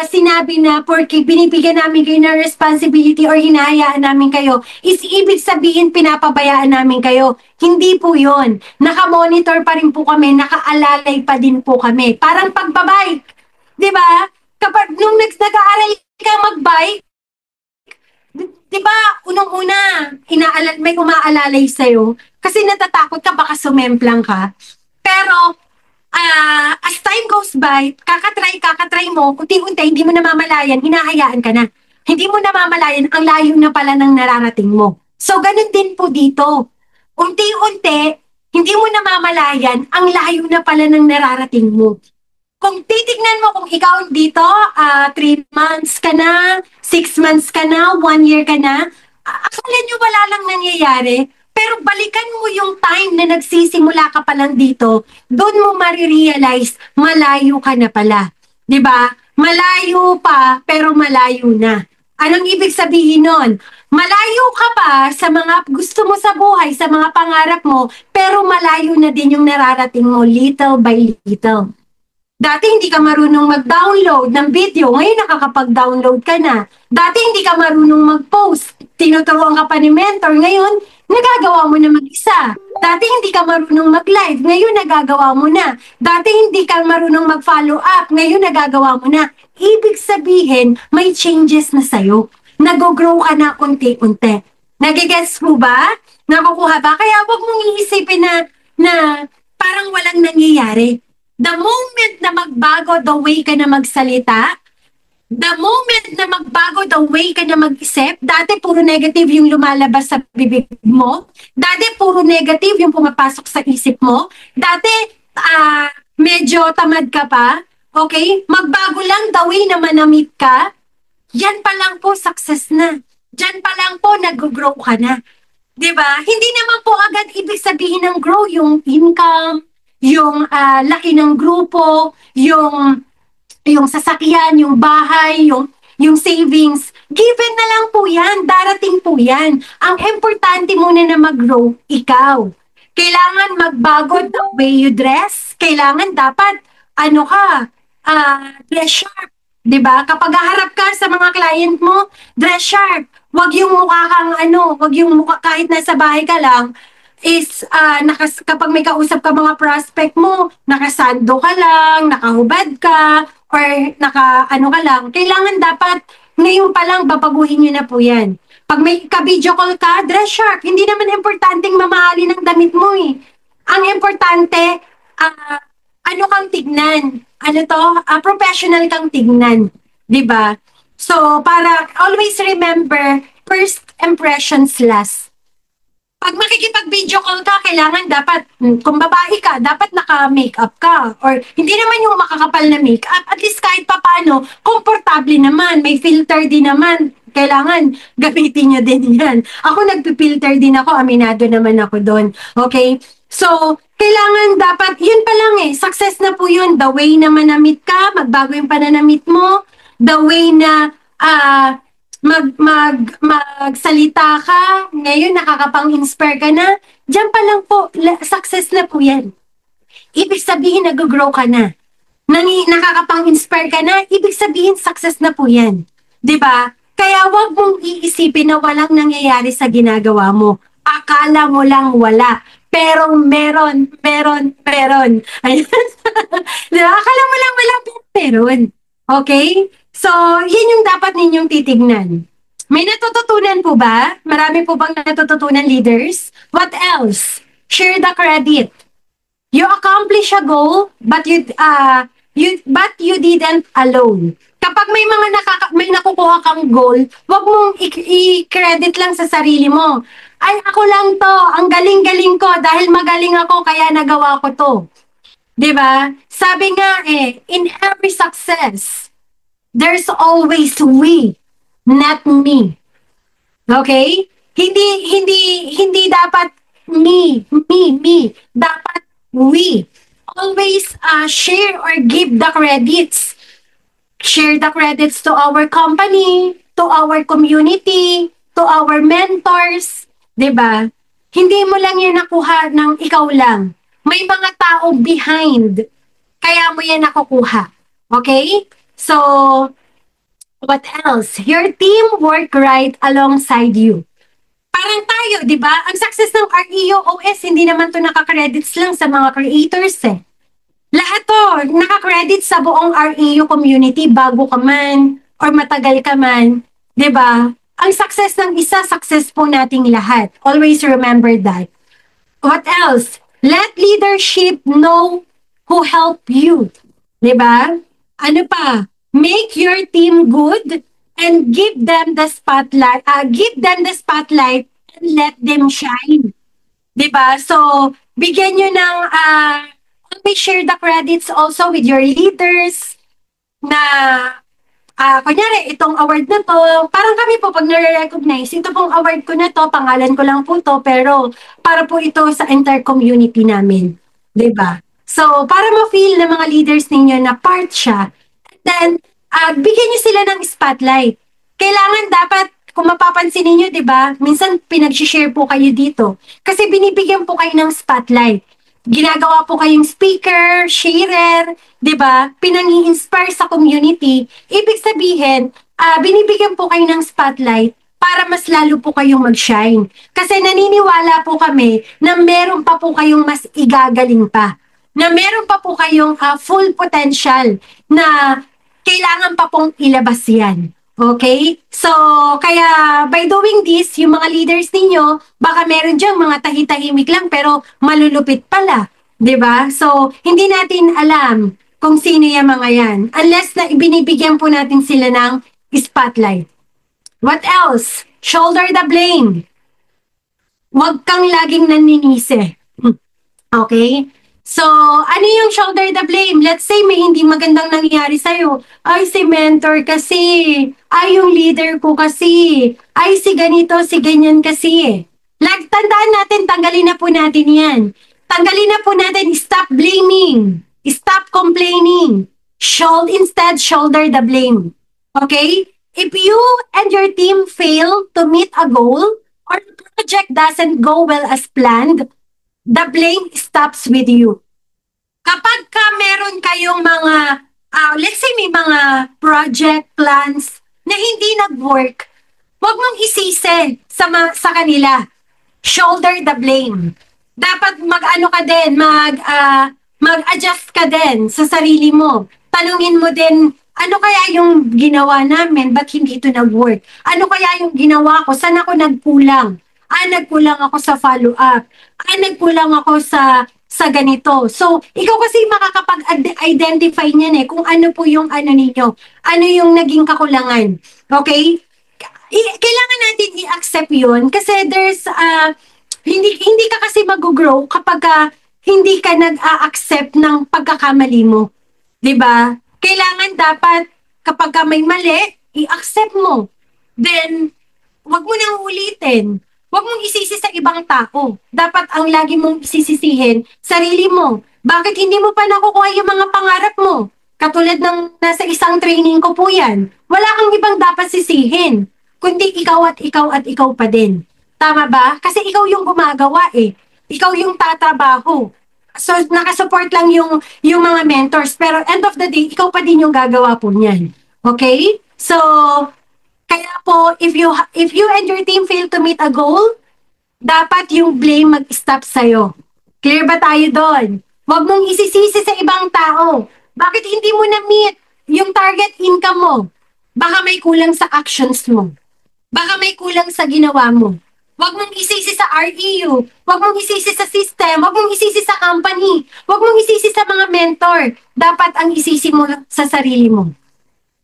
sinabi na porque binibigyan namin kayo ng responsibility or hinahayaan namin kayo, is ibig sabihin pinapabayaan namin kayo. Hindi po yun. Nakamonitor pa rin po kami, nakaalalay pa din po kami. Parang pagbabike, di ba? Kapag nung nag-aaral ka mag-bike, di ba, unang-una, may umaalalay sa'yo kasi natatakot ka, baka sumemplang ka. Pero, as time goes by, kakatry mo, unti-unti, hindi mo namamalayan, hinahayaan ka na. Hindi mo namamalayan, ang layo na pala ng nararating mo. So, ganun din po dito. Unti-unti, hindi mo namamalayan, ang layo na pala ng nararating mo. Kung titignan mo kung ikaw dito, 3 months ka na, 6 months ka na, 1 year ka na, akala nyo wala lang nangyayari. Pero balikan mo yung time na nagsisimula ka pa lang dito, doon mo marirealize, malayo ka na pala. 'Di ba? Malayo pa, pero malayo na. Anong ibig sabihin nun? Malayo ka pa sa mga gusto mo sa buhay, sa mga pangarap mo, pero malayo na din yung nararating mo little by little. Dati hindi ka marunong mag-download ng video, ngayon nakakapag-download ka na. Dati hindi ka marunong mag-post, tinuturuan ka pa ni mentor, ngayon nagagawa mo na mag-isa. Dati hindi ka marunong mag-live, ngayon nagagawa mo na. Dati hindi ka marunong mag-follow up, ngayon nagagawa mo na. Ibig sabihin, may changes na sa'yo. Nag-grow ka na unti-unti. Nagigets mo ba? Nakukuha ba? Kaya wag mong iisipin na parang walang nangyayari. The moment na magbago the way ka na magsalita, the moment na magbago the way ka na mag-isip, dati puro negative yung lumalabas sa bibig mo, dati puro negative yung pumapasok sa isip mo, dati medyo tamad ka pa, okay? Magbago lang the way na manamit ka, yan pa lang po success na. Diyan pa lang po nag-grow ka na. 'Di ba? Hindi naman po agad ibig sabihin ng grow yung income, yung laki ng grupo, yung sasakyan, yung bahay, yung savings. Given na lang po yan, darating po yan. Ang importante muna na mag-grow, ikaw. Kailangan magbago the way you dress. Kailangan dapat, dress sharp. 'Di ba? Kapag haharap ka sa mga client mo, dress sharp. Wag yung mukha kang wag yung mukha kahit nasa bahay ka lang is kapag may kausap ka mga prospect mo, nakasando ka lang, nakahubad ka, or ka lang, kailangan dapat ngayon pa lang babaguhin nyo na po yan. Pag may ka-video call ka, dress sharp. Hindi naman importanteng mamahalin ang damit mo eh. Ang importante, ano kang tignan? Professional kang tignan. 'Di ba? So, para always remember, first impressions last. Pag makikipag-video call ka, kailangan dapat, kung babae ka, dapat naka-makeup ka. Or hindi naman yung makakapal na makeup. At least kahit papano, komportable naman. May filter din naman. Kailangan gamitin nyo din yan. Ako nagpipilter din ako, aminado naman ako doon. Okay? So, kailangan dapat, yun pa lang success na po yun. The way na manamit ka, magbago yung pananamit mo. The way na, magsalita ka, ngayon nakakapang-inspire ka na, diyan pa lang po, success na po yan. Ibig sabihin, nag-grow ka na. Nakakapang-inspire ka na, ibig sabihin, success na po yan. 'Di ba? Kaya wag mong iisipin na walang nangyayari sa ginagawa mo. Akala mo lang wala. Pero meron. Ayun. Diba? Akala mo lang wala, pero meron. Okay? So, yun yung dapat ninyong titignan. May natututunan po ba? Marami po bang natututunan, leaders? What else? Share the credit. You accomplish a goal, but you didn't alone. Kapag may nakukuha kang goal, wag mong i-credit lang sa sarili mo. Ay, ako lang to, ang galing-galing ko dahil magaling ako kaya nagawa ko to. 'Di ba? Sabi nga in every success, there's always we, not me. Okay? Hindi dapat me. Dapat we. Always share or give the credits. Share the credits to our company, to our community, to our mentors. 'Di ba? Hindi mo lang yan nakuha ng ikaw lang. May mga tao behind. Kaya mo yan nakukuha. Okay? So, what else? Your team work right alongside you. Parang tayo, di ba? Ang success ng REOOS, hindi naman to naka-credits lang sa mga creators Lahat to, naka-credits sa buong REO community bago ka man or matagal ka man. Di ba? Ang success ng isa, success po nating lahat. Always remember that. What else? Let leadership know who help you. Di ba? Ano pa? Make your team good and give them the spotlight. And let them shine. 'Di ba? So, bigyan nyo ng always share the credits also with your leaders na kunyari, itong award na to, parang kami po pag nare-recognize, ito pong award ko na to, pangalan ko lang po to, pero para po ito sa entire community namin. 'Di ba? So, para ma-feel ng mga leaders ninyo na part siya, then, bigyan nyo sila ng spotlight. kailangan dapat, kung mapapansin ninyo, di ba, minsan pinag-share po kayo dito. Kasi binibigyan po kayo ng spotlight. Ginagawa po kayong speaker, sharer, di ba? Pinangi-inspire sa community. Ibig sabihin, binibigyan po kayo ng spotlight para mas lalo po kayong mag-shine. Kasi naniniwala po kami na meron pa po kayong mas igagaling pa. Na meron pa po kayong full potential na kailangan pa pong ilabas yan. Okay? So, kaya by doing this, yung mga leaders ninyo, baka meron dyan mga tahi-tahimik lang pero malulupit pala. 'Di ba? So, hindi natin alam kung sino yung mga yan. Unless na ibinibigyan po natin sila ng spotlight. What else? Shoulder the blame. Huwag kang laging naninisi. Okay? So, ano yung shoulder the blame? Let's say may hindi magandang nangyari sa'yo. Ay, si mentor kasi. Ay, yung leader ko kasi. Ay, si ganito, si ganyan kasi. Tandaan natin, tanggalin na po natin yan. Tanggalin na po natin, stop blaming. Stop complaining. Instead, shoulder the blame. Okay? If you and your team fail to meet a goal or the project doesn't go well as planned, the blame stops with you. Kapag ka meron kayong mga, let's say may mga project plans na hindi nag-work, huwag mong isisi sa kanila. Shoulder the blame. Dapat mag-ano ka din, mag-adjust ka din sa sarili mo. Tanungin mo din, ano kaya yung ginawa namin? Ba't hindi ito nag-work? Ano kaya yung ginawa ko? Saan ako nagkulang? Nagkulang ako sa follow-up. Nagkulang ako sa ganito. So, ikaw kasi makakapag-identify niyan kung ano po yung ano ninyo. Ano yung naging kakulangan. Okay? Kailangan natin i-accept yun kasi there's, hindi ka kasi mag-grow kapag hindi ka nag-a-accept ng pagkakamali mo. 'Di ba? Kailangan dapat kapag may mali, i-accept mo. Then, wag mo nang ulitin. Huwag mong isisi sa ibang tao. Dapat ang lagi mong isisisihin, sarili mo. Bakit hindi mo pa nakukuha yung mga pangarap mo? Katulad ng nasa isang training ko po yan. Wala kang ibang dapat sisihin. Kundi ikaw at ikaw at ikaw pa din. Tama ba? Kasi ikaw yung gumagawa Ikaw yung tatrabaho. So, nakasupport lang yung mga mentors. Pero end of the day, ikaw pa din yung gagawa po niyan. Okay? So, kaya po, if you and your team fail to meet a goal, dapat yung blame mag-stop sa'yo. Clear ba tayo doon? Huwag mong isisisi sa ibang tao. Bakit hindi mo na-meet yung target income mo? Baka may kulang sa actions mo. Baka may kulang sa ginawa mo. Huwag mong isisi sa REU. Huwag mong isisi sa system. Huwag mong isisi sa company. Huwag mong isisi sa mga mentor. Dapat ang isisi mo sa sarili mo.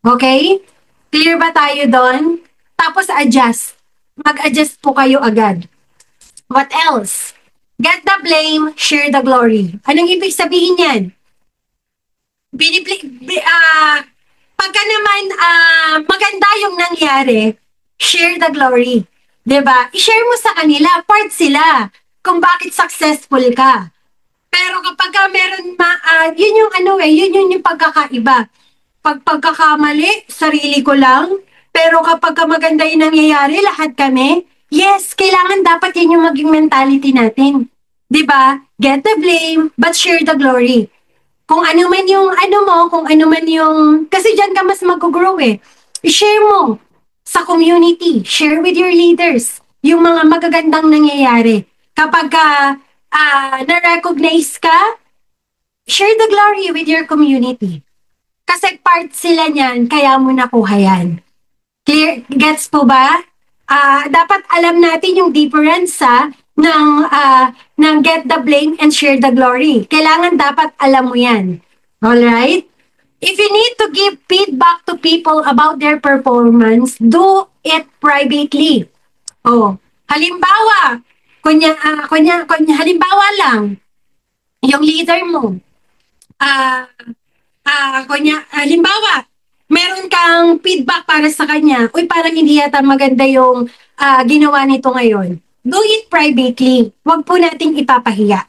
Okay? Clear ba tayo doon? Tapos adjust. Mag-adjust po kayo agad. What else? Get the blame, share the glory. Anong ibig sabihin yan? Pagka naman maganda yung nangyari, share the glory. 'Di ba? I-share mo sa kanila, part sila kung bakit successful ka. Pero kapag meron yun yung pagkakaiba. Pag pagkakamali, sarili ko lang. Pero kapag maganda yung nangyayari, lahat kami, yes, kailangan dapat yun yung maging mentality natin. 'Di ba? Get the blame, but share the glory. Kung ano man yung kasi diyan ka mas mag-grow I-share mo sa community, share with your leaders yung mga magagandang nangyayari. Kapag na-recognize ka, share the glory with your community. Kasi part sila niyan, kaya mo nakuha yan. Clear? Gets po ba? Dapat alam natin yung difference ng get the blame and share the glory. Kailangan dapat alam mo yan. Alright? If you need to give feedback to people about their performance, do it privately. Halimbawa, halimbawa lang, yung leader mo, halimbawa, meron kang feedback para sa kanya, parang hindi yata maganda yung ginawa nito ngayon. Do it privately. Huwag po nating ipapahiya.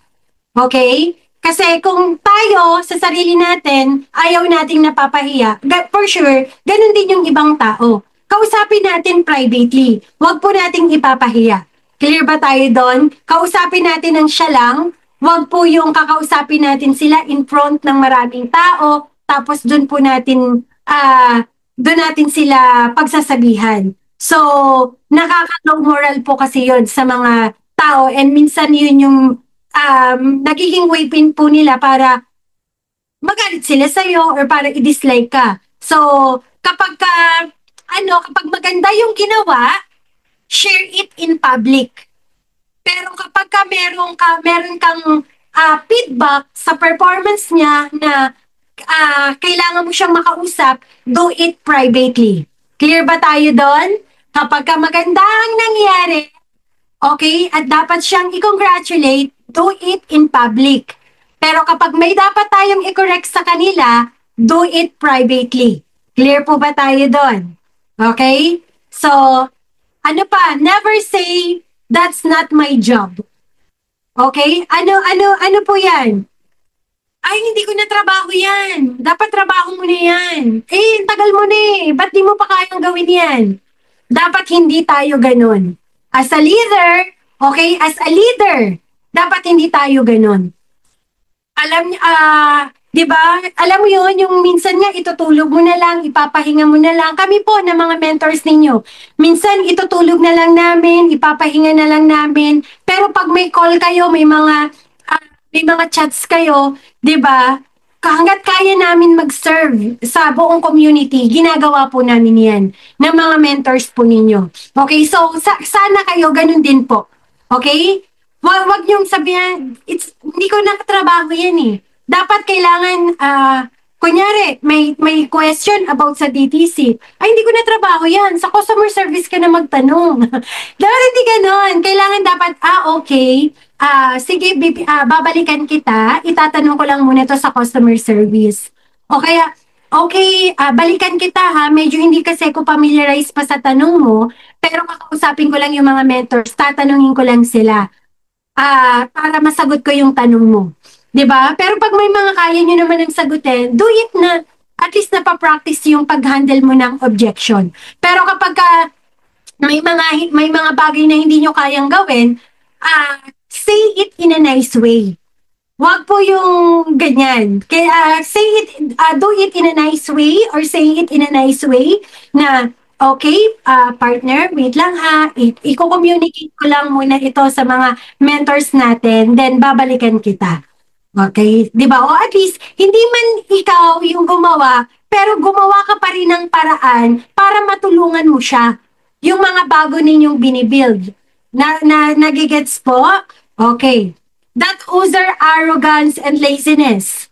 Okay? Kasi kung tayo sa sarili natin, ayaw nating napapahiya, for sure, ganun din yung ibang tao. kausapin natin privately. Huwag po nating ipapahiya. Clear ba tayo doon? Kausapin natin ng siya lang. Huwag po yung kakausapin natin sila in front ng maraming tao. Tapos doon natin sila pagsasabihan. So, nakaka-low moral po kasi yun sa mga tao and minsan yun yung nagiging way pin po nila para magalit sila sa'yo or para i-dislike ka. So, kapag maganda yung ginawa, share it in public. Pero kapag meron kang feedback sa performance niya na kailangan mo siyang makausap, do it privately. Clear ba tayo doon? Kapag maganda ang nangyari, okay, at dapat siyang i-congratulate, do it in public. Pero kapag may dapat tayong i-correct sa kanila, do it privately. Clear po ba tayo doon? Okay? So, never say, that's not my job. Okay? Ano po yan? Ay, hindi ko na trabaho yan. Dapat trabaho mo na yan. Tagal mo na eh. Ba't di mo pa kayang gawin yan? Dapat hindi tayo ganun. As a leader, okay, dapat hindi tayo ganun. Di ba? Alam mo yun, yung minsan nga itutulog mo na lang, ipapahinga mo na lang. Kami po na mga mentors ninyo. Minsan itutulog na lang namin, ipapahinga na lang namin. Pero pag may call kayo, may mga chats kayo, di ba? Hanggat kaya namin mag-serve sa buong community, ginagawa po namin yan ng mga mentors po ninyo. Okay, so sana kayo ganun din po. Okay? Wag niyong sabihan, hindi ko nakatrabaho yan eh. Dapat kailangan, kunyari, may question about sa DTC. Ay, hindi ko na trabaho yan. Sa customer service ka na magtanong. Dapat hindi ganon. Kailangan dapat, okay, sige, babalikan kita. Itatanong ko lang muna to sa customer service. O kaya, okay, balikan kita ha. Medyo hindi kasi ko familiarize pa sa tanong mo. Pero kakausapin ko lang yung mga mentors. Tatanungin ko lang sila. Para masagot ko yung tanong mo. 'Di ba? Pero pag may mga kaya nyo naman ang sagutin, do it na. At least napapractice yung pag-handle mo ng objection. Pero kapag may mga bagay na hindi nyo kayang gawin, say it in a nice way. Wag po yung ganyan. Kaya do it in a nice way or say it in a nice way na okay, partner, wait lang ha. I-communicate ko lang muna ito sa mga mentors natin, then babalikan kita. Okay? Di ba? O at least, hindi man ikaw yung gumawa, pero gumawa ka pa rin ng paraan para matulungan mo siya. Yung mga bago ninyong binibuild. Nagigets po? Okay. That user arrogance and laziness.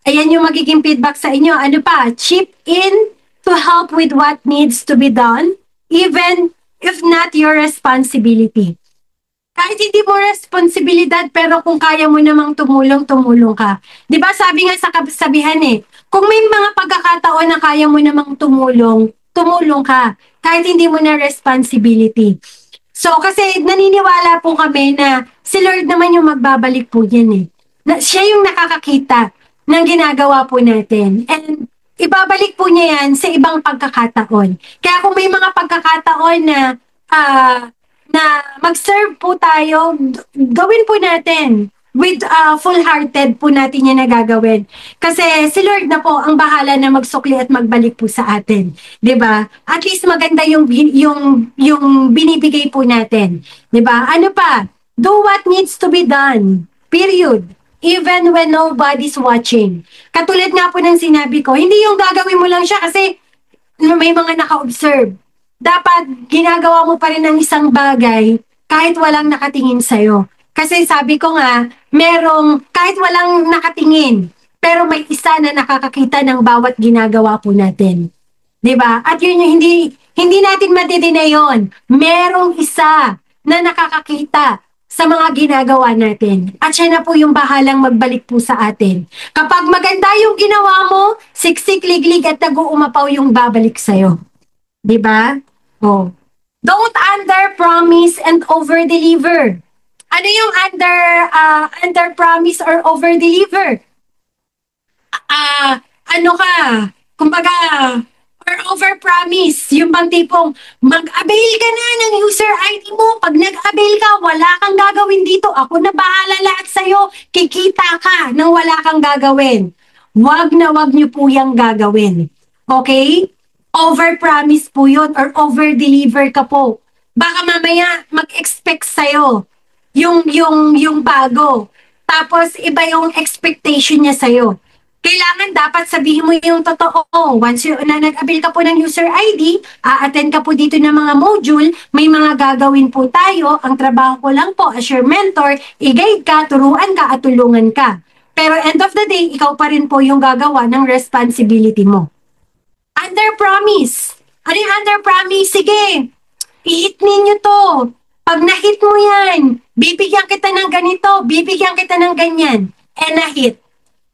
Ayan yung magiging feedback sa inyo. Ano pa? Chip in to help with what needs to be done, even if not your responsibility. Kahit hindi mo responsibilidad, pero kung kaya mo namang tumulong ka. Di ba sabi nga sa kasabihan kung may mga pagkakataon na kaya mo namang tumulong ka. Kahit hindi mo na responsibility. So, kasi naniniwala po kami na si Lord naman yung magbabalik po yan siya yung nakakakita ng ginagawa po natin. And ibabalik po niya yan sa ibang pagkakataon. Kaya kung may mga pagkakataon na mag-serve po tayo, gawin po natin. With full-hearted po natin yan nagagawin. Kasi si Lord na po ang bahala na magsukli at magbalik po sa atin. 'Di ba? At least maganda yung binibigay po natin. 'Di ba? Ano pa? Do what needs to be done. Period. Even when nobody's watching. Katulad nga po ng sinabi ko, hindi yung gagawin mo lang siya kasi may mga naka-observe. Dapat ginagawa mo pa rin ang isang bagay kahit walang nakatingin sa'yo. Kasi sabi ko nga, kahit walang nakatingin, pero may isa na nakakakita ng bawat ginagawa po natin. 'Di ba? At yun yung hindi natin madidinay yun. Merong isa na nakakakita sa mga ginagawa natin. At siya na po yung bahalang magbalik po sa atin. Kapag maganda yung ginawa mo, siksik, liglig at nag-uumapaw yung babalik sa'yo. 'Di ba? Oh. Don't under-promise and over-deliver. Ano yung under-promise or over-deliver? Kumbaga, or or overpromise. Yung bang tipong mag-avail ka na ng user ID mo. Pag nag-avail ka, wala kang gagawin dito. Ako na bahala lahat sa'yo. Kikita ka nang wala kang gagawin. Wag na wag niyo po yung gagawin. Okay? Overpromise po yun or over-deliver ka po. Baka mamaya mag-expect sa'yo yung bago. Tapos iba yung expectation niya sa'yo. Kailangan dapat sabihin mo yung totoo. Once na nag-avail ka po ng user ID, a-attend ka po dito ng mga module, may mga gagawin po tayo. Ang trabaho ko lang po as your mentor, i-guide ka, turuan ka, at tulungan ka. Pero end of the day, ikaw pa rin po yung gagawa ng responsibility mo. Under promise. Ano yung under promise? Sige, i-hit ninyo to. Pag na-hit mo yan, bibigyan kita ng ganito, bibigyan kita ng ganyan. And na-hit.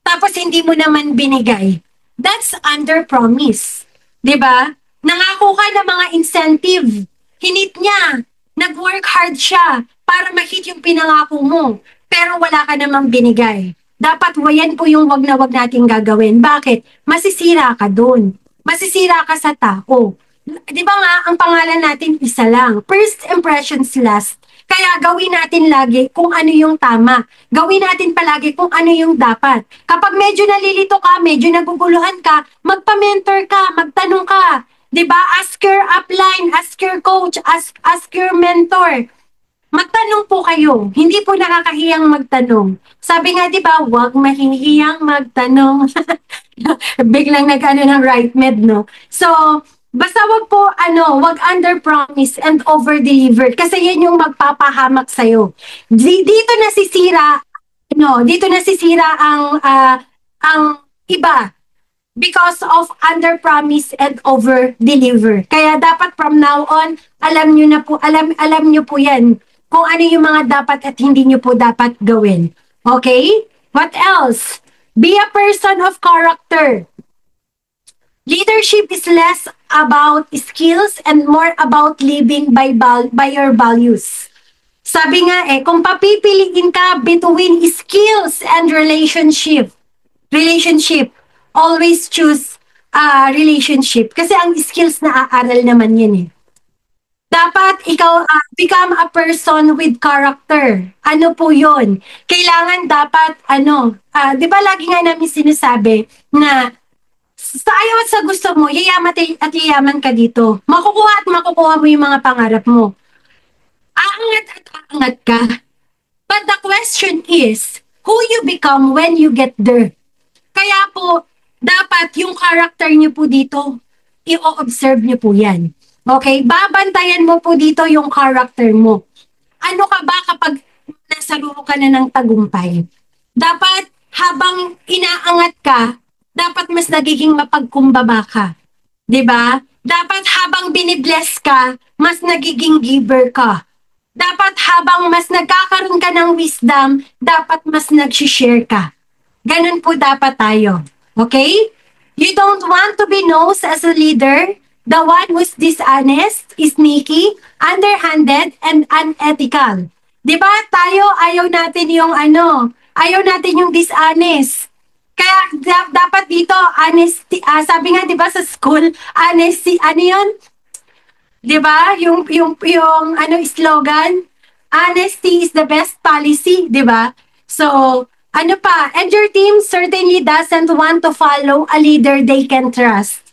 Tapos hindi mo naman binigay. That's under promise. 'Di ba? Nangako ka ng mga incentive. Hinit niya. Nag-work hard siya para ma-hit yung pinangako mo. Pero wala ka namang binigay. Dapat yan po yung wag na wag nating gagawin. Bakit? Masisira ka dun. Masisira ka sa tao. 'Di ba nga, ang pangalan natin isa lang. First impressions last. Kaya gawin natin lagi kung ano yung tama. Gawin natin palagi kung ano yung dapat. Kapag medyo nalilito ka, medyo naguguluhan ka, magpa-mentor ka, magtanong ka. 'Di ba? Ask your upline, ask your coach, ask your mentor. Magtanong po kayo. Hindi po nakakahiyang magtanong. Sabi nga 'di ba, huwag mahihiyang magtanong. Biglang nag-ano ng right med, no? So, basta wag po, wag under-promise and over-deliver. Kasi yan yung magpapahamak sa'yo. Dito nasisira, dito nasisira ang iba because of under-promise and over-deliver. Kaya dapat from now on, alam nyo po yan kung ano yung mga dapat at hindi nyo po dapat gawin. Okay? What else? Be a person of character. Leadership is less about skills and more about living by your values. Sabi nga kung papipiliin ka between skills and relationship, always choose relationship. Kasi ang skills na aaral naman yan Dapat ikaw become a person with character. Ano po yun? Kailangan dapat, di ba lagi nga namin sinasabi na sa ayaw at sa gusto mo, yayaman at yayaman ka dito. Makukuha mo yung mga pangarap mo. Aangat at aangat ka. But the question is, who you become when you get there. Kaya po, dapat yung character niyo po dito, i-observe niyo po yan. Okay? Babantayan mo po dito yung character mo. Ano ka ba kapag nasa ruro ka na ng tagumpay? Dapat habang inaangat ka, dapat mas nagiging mapagkumbaba ka. 'Di ba? Dapat habang binibless ka, mas nagiging giver ka. Dapat habang mas nagkakaroon ka ng wisdom, dapat mas nag-share ka. Ganun po dapat tayo. Okay? You don't want to be known as a leader, the one who's dishonest, sneaky, underhanded, and unethical. 'Di ba? Tayo ayaw natin yung ayaw natin yung dishonest. Kaya dapat dito, honesty, sabi nga 'di ba sa school, honesty, yun? 'Di ba? Yung slogan, honesty is the best policy, 'di ba? So, and your team certainly doesn't want to follow a leader they can trust.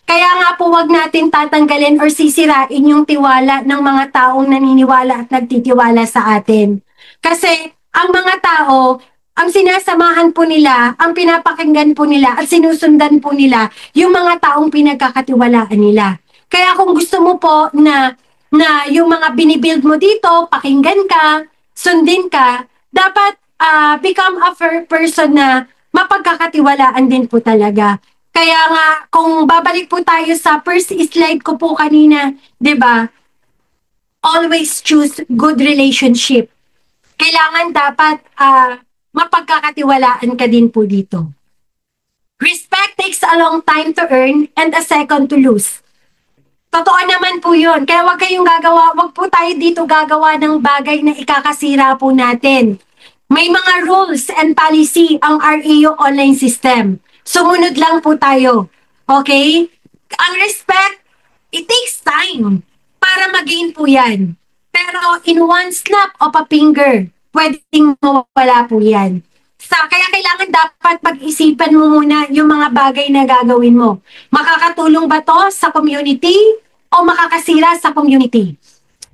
Kaya nga po wag natin tatanggalin or sisirain yung tiwala ng mga taong naniniwala at nagtitiwala sa atin. Kasi ang mga tao, ang sinasamahan po nila, ang pinapakinggan po nila at sinusundan po nila yung mga taong pinagkakatiwalaan nila. Kaya kung gusto mo po na yung mga binibuild mo dito, pakinggan ka, sundin ka, dapat become a person na mapagkakatiwalaan din po talaga. Kaya nga, kung babalik po tayo sa first slide ko po kanina, 'di ba? Always choose good relationship. Kailangan dapat mapagkakatiwalaan ka din po dito. Respect takes a long time to earn and a second to lose. Totoo naman po yun. Kaya wag po tayo dito gagawa ng bagay na ikakasira po natin. May mga rules and policy ang REU online system. Sumunod lang po tayo. Okay? Ang respect, it takes time para mag-gain po yan. Pero in one snap of a finger, pwedeng mawala po yan. Kaya kailangan dapat pag-isipan mo muna yung mga bagay na gagawin mo. Makakatulong ba to sa community o makakasira sa community?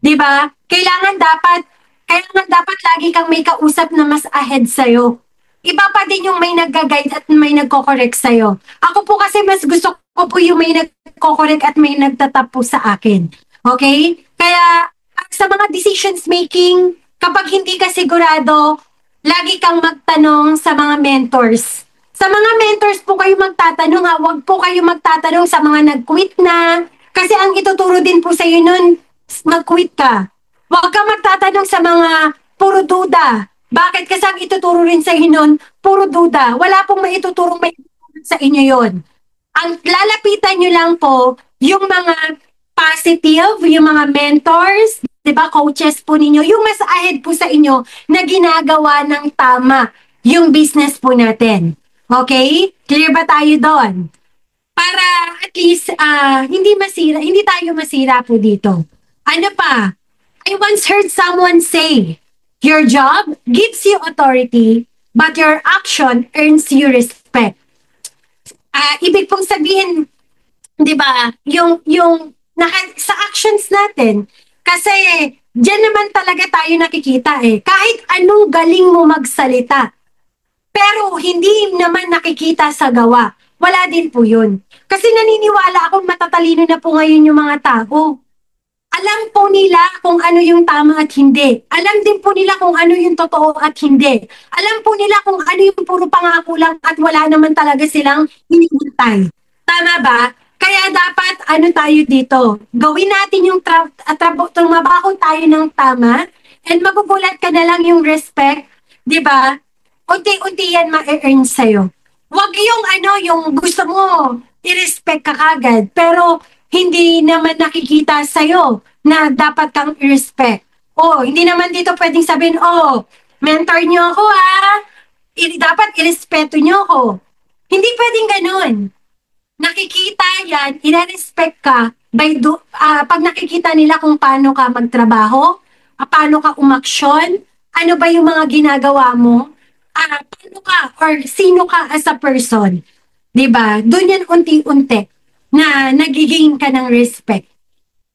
'Di ba? Kailangan dapat lagi kang may kausap na mas ahead sa'yo. Iba pa din yung may nagga-guide at may nagko-correct sa'yo. Ako po kasi mas gusto ko po yung may nagko-correct at may nagtatap po sa akin. Okay? Kaya sa mga decisions making, kapag hindi ka sigurado, lagi kang magtanong sa mga mentors. Sa mga mentors po kayo magtatanong ha, huwag po kayo magtatanong sa mga nag-quit na. Kasi ang ituturo din po sa iyo nun, mag-quit ka. Huwag ka magtatanong sa mga puro duda. Bakit? Kasi ang ituturo rin sa inyo nun, puro duda. Wala pong maituturong may sa inyo yon. Ang lalapitan nyo lang po, yung mga positive, yung mga mentors, di ba, coaches po ninyo, yung mas ahead po sa inyo na ginagawa ng tama yung business po natin. Okay? Clear ba tayo doon? Para at least hindi tayo masira po dito. Ano pa? I once heard someone say, your job gives you authority, but your action earns you respect. Ibig pong sabihin, 'di ba? Sa actions natin, kasi diyan naman talaga tayo nakikita eh. Kahit anong galing mo magsalita, pero hindi naman nakikita sa gawa, wala din po 'yun. Kasi naniniwala akong matatalino na po ngayon yung mga tao. Alam po nila kung ano yung tama at hindi. Alam din po nila kung ano yung totoo at hindi. Alam po nila kung ano yung puro pangako lang at wala naman talaga silang hinihintay. Tama ba? Kaya dapat tayo dito. Gawin natin yung trabaho tayo ng tama and magugulat ka na lang yung respect. 'Di ba? Unti-unti yan ma-earn sa'yo. Huwag yung gusto mo, i-respect ka kagad, pero hindi naman nakikita sa'yo na dapat kang i-respect. Hindi naman dito pwedeng sabihin, mentor nyo ako dapat i-respeto nyo ako. Hindi pwedeng ganun. Nakikita yan, i-respect ka pag nakikita nila kung paano ka magtrabaho, paano ka umaksyon, ano ba yung mga ginagawa mo, paano ka or sino ka as a person. 'Di ba? Doon yan unti-unti na nagiging ka ng respect.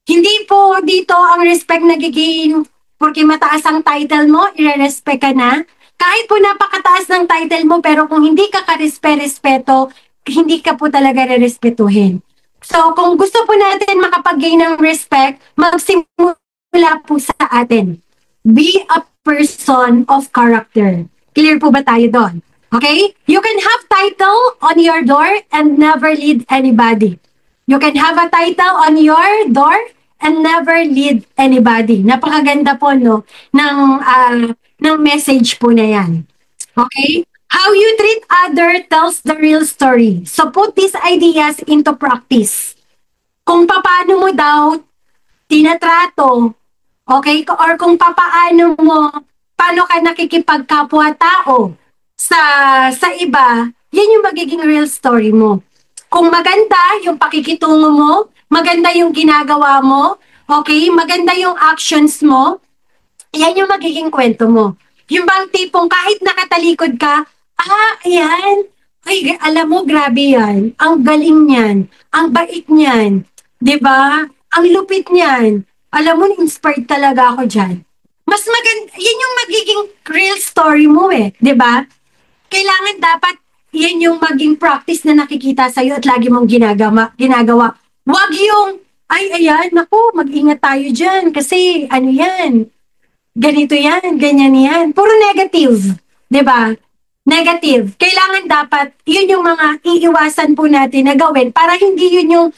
Hindi po dito ang respect nagiging porque mataas ang title mo, i-respect ka na. Kahit po napakataas ng title mo, pero kung hindi ka ka-respeto, hindi ka po talaga re-respetuhin. So, kung gusto po natin makapag-gain ng respect, magsimula po sa atin. Be a person of character. Clear po ba tayo doon? Okay? You can have title on your door and never lead anybody. You can have a title on your door and never lead anybody. Napakaganda po, no? Ng message po na yan. Okay? How you treat other tells the real story. So put these ideas into practice. Kung paano mo daw tinatrato, okay? Or kung paano ka nakikipagkapwa-tao sa iba, yan yung magiging real story mo. Kung maganda yung pakikitungo mo, maganda yung ginagawa mo, okay? Maganda yung actions mo, yan yung magiging kwento mo. Yung bang tipong kahit nakatalikod ka, ayan, ay, alam mo, grabe yan. Ang galing niyan. Ang bait niyan. 'Di ba? Ang lupit niyan. Alam mo, inspired talaga ako dyan. Mas maganda, yan yung magiging real story mo 'di ba? Kailangan dapat yan yung maging practice na nakikita sa'yo at lagi mong ginagawa. Huwag yung, ayan, naku, mag-ingat tayo dyan kasi yan, ganito yan, ganyan yan. Puro negative, 'di ba? Negative. Kailangan dapat, yun yung mga iiwasan po natin na gawin para hindi yun yung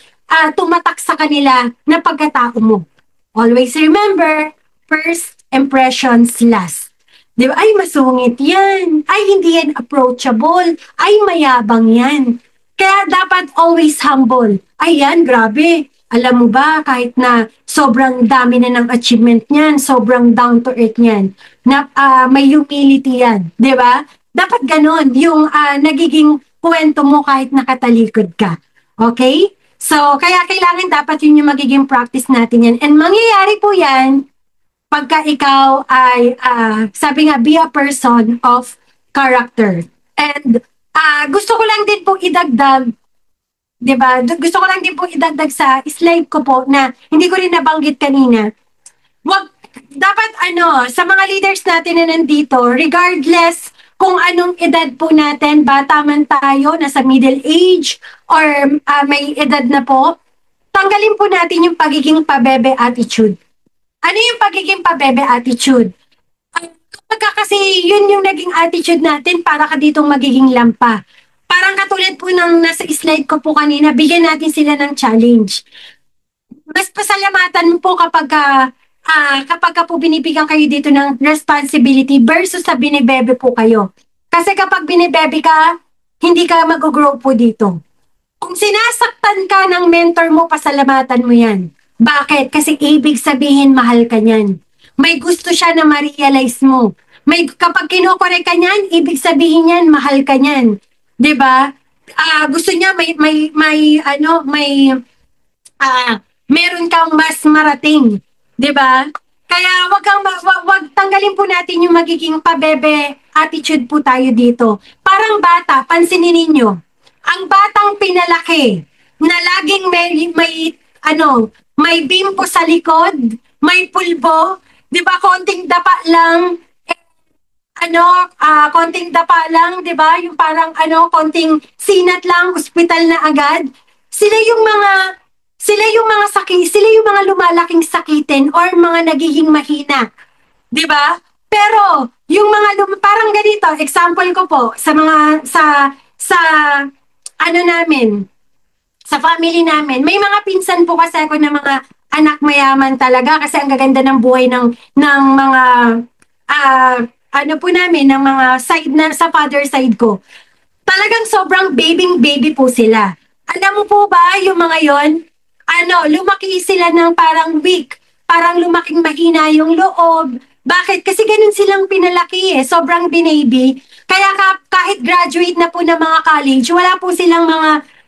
tumatak sa kanila na pagkatao mo. Always remember, first impressions last. Di ba? Ay, masungit yan. Ay, hindi yan approachable. Ay, mayabang yan. Kaya dapat always humble. Ay, yan, grabe. Alam mo ba, kahit na sobrang dami na ng achievement niyan, sobrang down to earth niyan, na may humility yan. Di ba? Dapat ganon yung nagiging kwento mo kahit nakatalikod ka. Okay? So, kaya kailangan dapat yun yung magiging practice natin yan. And mangyayari po yan pagka ikaw ay, sabi nga, be a person of character. And gusto ko lang din po idagdag, 'di ba? Gusto ko lang din po idagdag sa slide ko po na hindi ko rin nabanggit kanina. Wag dapat sa mga leaders natin na nandito, regardless kung anong edad po natin, bata man tayo, nasa middle age or may edad na po, tanggalin po natin yung pagiging pabebe attitude. Ano yung pagiging pabebe attitude? Kapag kasi yun yung naging attitude natin, para ka ditong magiging lampa. Parang katulad po ng nasa slide ko po kanina, bigyan natin sila ng challenge. Mas pasalamatan po kapag ka po binibigyan kayo dito ng responsibility versus sa binibebe po kayo. Kasi kapag binibebe ka, hindi ka mag-grow po dito. Kung sinasaktan ka ng mentor mo, pasalamatan mo yan. Bakit? Kasi ibig sabihin mahal ka niyan. May gusto siya na ma-realize mo. Kapag kinukorek ka niyan, ibig sabihin niyan mahal ka niyan. 'Di ba? Gusto niya meron kang mas marating, 'di ba? Kaya wag tanggalin po natin yung magiging pabebe attitude po tayo dito. Parang bata, pansinin ninyo. Ang batang pinalaki na laging may bimpo sa likod, may pulbo, 'di ba? Konting dapa lang, konting dapa lang, 'di ba? Yung parang konting sinat lang, ospital na agad. Sila yung mga lumalaking sakitin or mga nagiging mahina. 'Di ba? Pero yung mga parang ganito, example ko po sa mga sa namin, sa family namin. May mga pinsan po kasi ako na mga anak mayaman talaga kasi ang gaganda ng buhay ng mga po namin, ng mga side na sa father side ko. Talagang sobrang baby po sila. Alam mo po ba, yung mga yon, lumaki sila ng parang weak. Parang lumaking mahina yung loob. Bakit? Kasi ganun silang pinalaki Sobrang binaby. Kaya kahit graduate na po ng mga college, wala po silang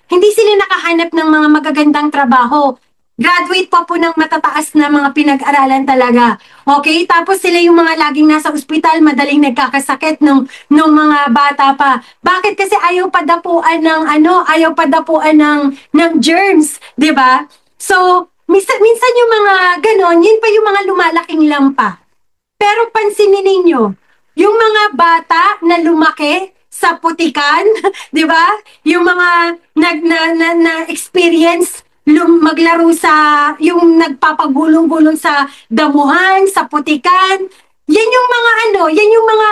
hindi sila nakahanap ng mga magagandang trabaho. Graduate pa po ng matataas na mga pinag-aralan talaga. Okay? Tapos sila yung mga laging nasa ospital, madaling nagkakasakit nung mga bata pa. Bakit? Kasi ayaw padapuan ng germs, 'di ba? So, minsan yung mga ganon, yun pa yung mga lumalaking lampa. Pero pansinin ninyo, yung mga bata na lumaki sa putikan, 'di ba? Yung mga na-experience maglaro sa yung nagpapagulong-gulong sa damuhan, sa putikan. Yan yung mga yan yung mga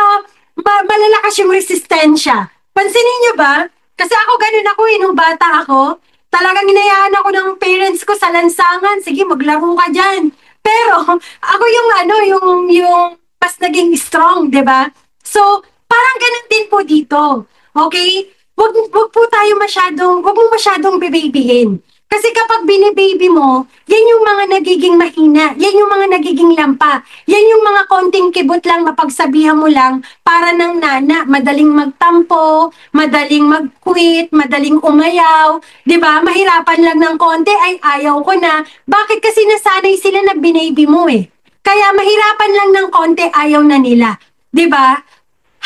malalakas yung resistensya. Pansinin niyo ba? Kasi ako ganun ako nung bata ako. Talagang inayaan ako ng parents ko sa lansangan. Sige, maglaro ka dyan. Pero ako yung yung mas naging strong, 'di ba? So, parang ganun din po dito. Okay? Wag mo masyadong bibibihin. Kasi kapag binibaby mo, yan yung mga nagiging mahina, yan yung mga nagiging lampa, yan yung mga konting kibot lang, mapagsabihan mo lang, para ng nana, madaling magtampo, madaling mag-quit, madaling umayaw, di ba? Mahirapan lang ng konti, ay ayaw ko na. Bakit? Kasi nasanay sila na binaby mo Kaya mahirapan lang ng konti, ayaw na nila. Di ba?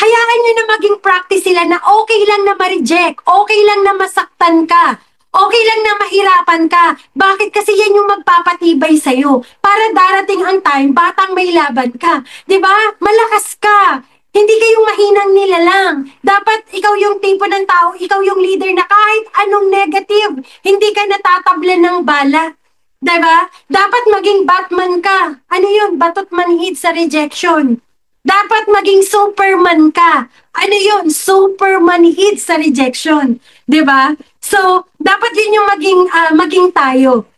Hayaan nyo na maging practice sila na okay lang na ma-reject, okay lang na masaktan ka, okay lang na mahirapan ka. Bakit? Kasi yan yung magpapatibay sa'yo. Para darating ang time, batang may laban ka. 'Di ba? Malakas ka. Hindi kayong mahinang nilalang. Dapat ikaw yung tipo ng tao, ikaw yung leader na kahit anong negative, hindi ka natatablan ng bala. 'Di ba? Dapat maging Batman ka. Ano yun? Batot manhid sa rejection. Dapat maging Superman ka. Ano yun? Superman hid sa rejection. 'Di ba? So, dapat yun yung maging tayo.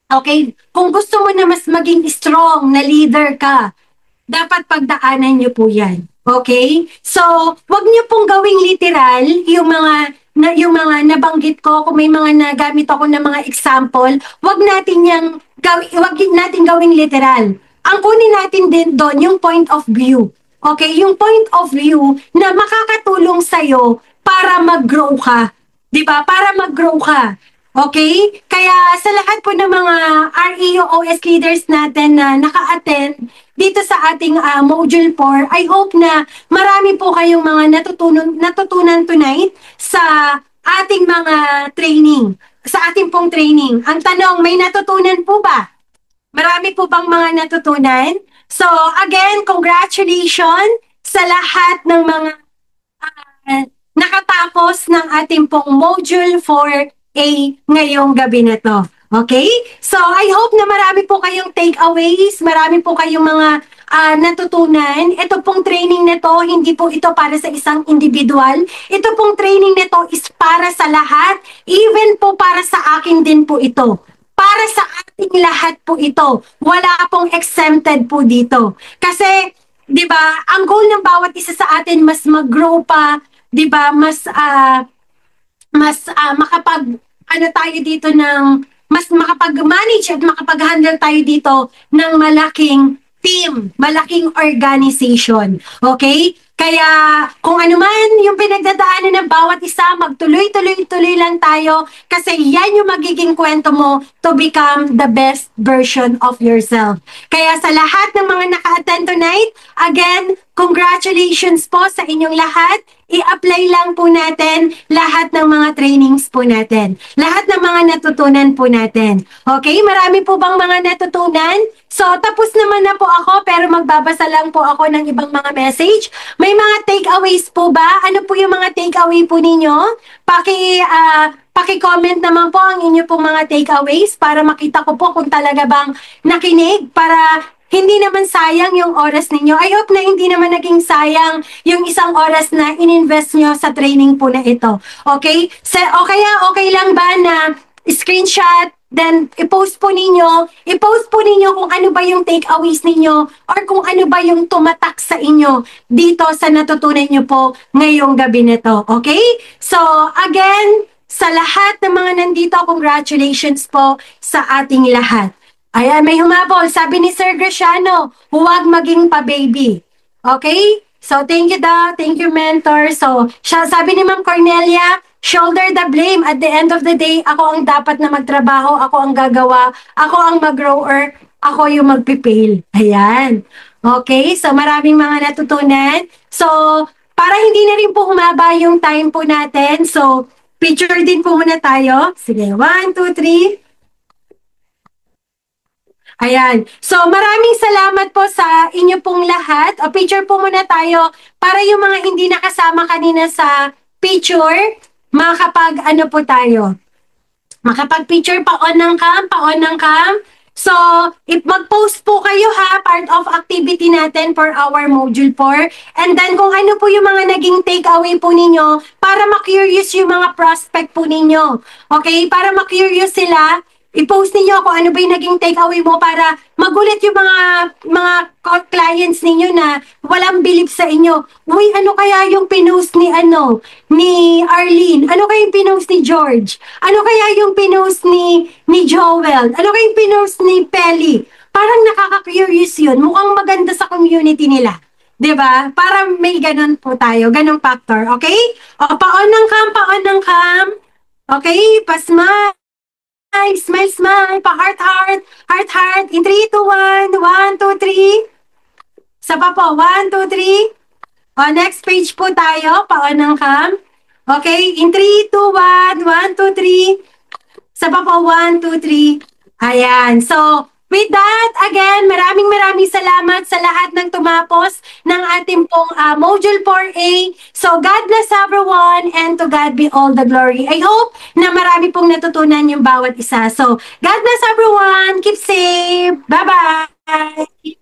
Okay? Kung gusto mo na mas maging strong na leader ka, dapat pagdaanan nyo po yan. Okay? So, wag nyo pong gawing literal yung mga nabanggit ko. Kung may mga nagamit ako ng mga example, wag natin gawing literal. Ang kunin natin din doon yung point of view. Okay? Yung point of view na makakatulong sa'yo para mag-grow ka. 'Di ba? Para mag-grow ka. Okay? Kaya sa lahat po ng mga REOS leaders natin na naka-attend dito sa ating Module 4, I hope na marami po kayong mga natutunan tonight sa ating mga training, sa ating pong training. Ang tanong, may natutunan po ba? Marami po bang mga natutunan? So, again, congratulations sa lahat ng mga nakatapos ng ating pong Module 4A ngayong gabi na to. Okay? So, I hope na marami po kayong takeaways, marami po kayong mga natutunan. Ito pong training na to, hindi po ito para sa isang individual. Ito pong training na to is para sa lahat, even po para sa akin din po ito. Para sa ating lahat po ito. Wala pong exempted po dito. Kasi, 'di ba, ang goal ng bawat isa sa atin mas mag-grow pa, 'di ba? Mas makapag ano tayo dito ng mas makapag-manage at makapag-handle tayo dito ng malaking team, malaking organization. Okay? Kaya kung ano man yung pinagdadaanan ng bawat isa, magtuloy-tuloy-tuloy lang tayo kasi yan yung magiging kwento mo to become the best version of yourself. Kaya sa lahat ng mga naka-attend tonight, again, congratulations po sa inyong lahat. I-apply lang po natin lahat ng mga trainings po natin. Lahat ng mga natutunan po natin. Okay? Marami po bang mga natutunan? So, tapos naman na po ako pero magbabasa lang po ako ng ibang mga message. May mga takeaways po ba? Ano po yung mga takeaway po ninyo? Paki-comment naman po ang inyo pong mga takeaways para makita ko po kung talaga bang nakinig para hindi naman sayang yung oras ninyo. I hope na hindi naman naging sayang yung isang oras na ininvest nyo sa training po na ito. Okay? O kaya okay lang ba na screenshot, then i-post po ninyo kung ano ba yung takeaways ninyo or kung ano ba yung tumatak sa inyo dito sa natutunan nyo po ngayong gabi na to. Okay? So, again, sa lahat ng mga nandito, congratulations po sa ating lahat. Ayan, may humabol. Sabi ni Sir Graciano, huwag maging pa-baby. Okay? So, thank you daw. Thank you, mentor. So, sabi ni Ma'am Cornelia, shoulder the blame. At the end of the day, ako ang dapat na magtrabaho, ako ang gagawa, ako ang mag-grower, ako yung magpipail. Ayan. Okay? So, maraming mga natutunan. So, para hindi na rin po humaba yung time po natin, so, picture din po muna tayo. Sige, 1, 2, 3. Ayan. So, maraming salamat po sa inyo pong lahat. O, picture po muna tayo para yung mga hindi nakasama kanina sa picture, makapag ano po tayo. Makapag-picture pa-on ng cam, pa-on ng cam. So, if mag-post po kayo ha, part of activity natin for our Module 4. And then, kung ano po yung mga naging takeaway po ninyo, para ma-curious yung mga prospect po ninyo. Okay? Para ma-curious sila, i-post niyo kung ano ba yung naging takeaway mo para magulit yung mga clients ninyo na walang belief sa inyo. Uy, ano kaya yung pinost ni Arlene? Ano kaya yung pinost ni George? Ano kaya yung pinost ni Joel? Ano kaya yung pinost ni Pelly? Parang nakaka-curious yun. Mukhang maganda sa community nila. 'Di ba? Para may ganun po tayo, ganung factor, okay? O, pa-on ng cam, pa-on ng cam. Okay, pasma. Smile, smile, pa-heart, heart, heart, heart. In 3, 2, 1, 1, 2, 3. Sa pa po, 1, 2, 3. O, next page po tayo, pa-on ng cam. Okay, in 3, 2, 1, 1, 2, 3. Sa pa po, 1, 2, 3. Ayan, so, with that, again, maraming salamat sa lahat ng tumapos ng ating pong Module 4A. So, God bless everyone and to God be all the glory. I hope na marami pong natutunan yung bawat isa. So, God bless everyone. Keep safe. Bye-bye.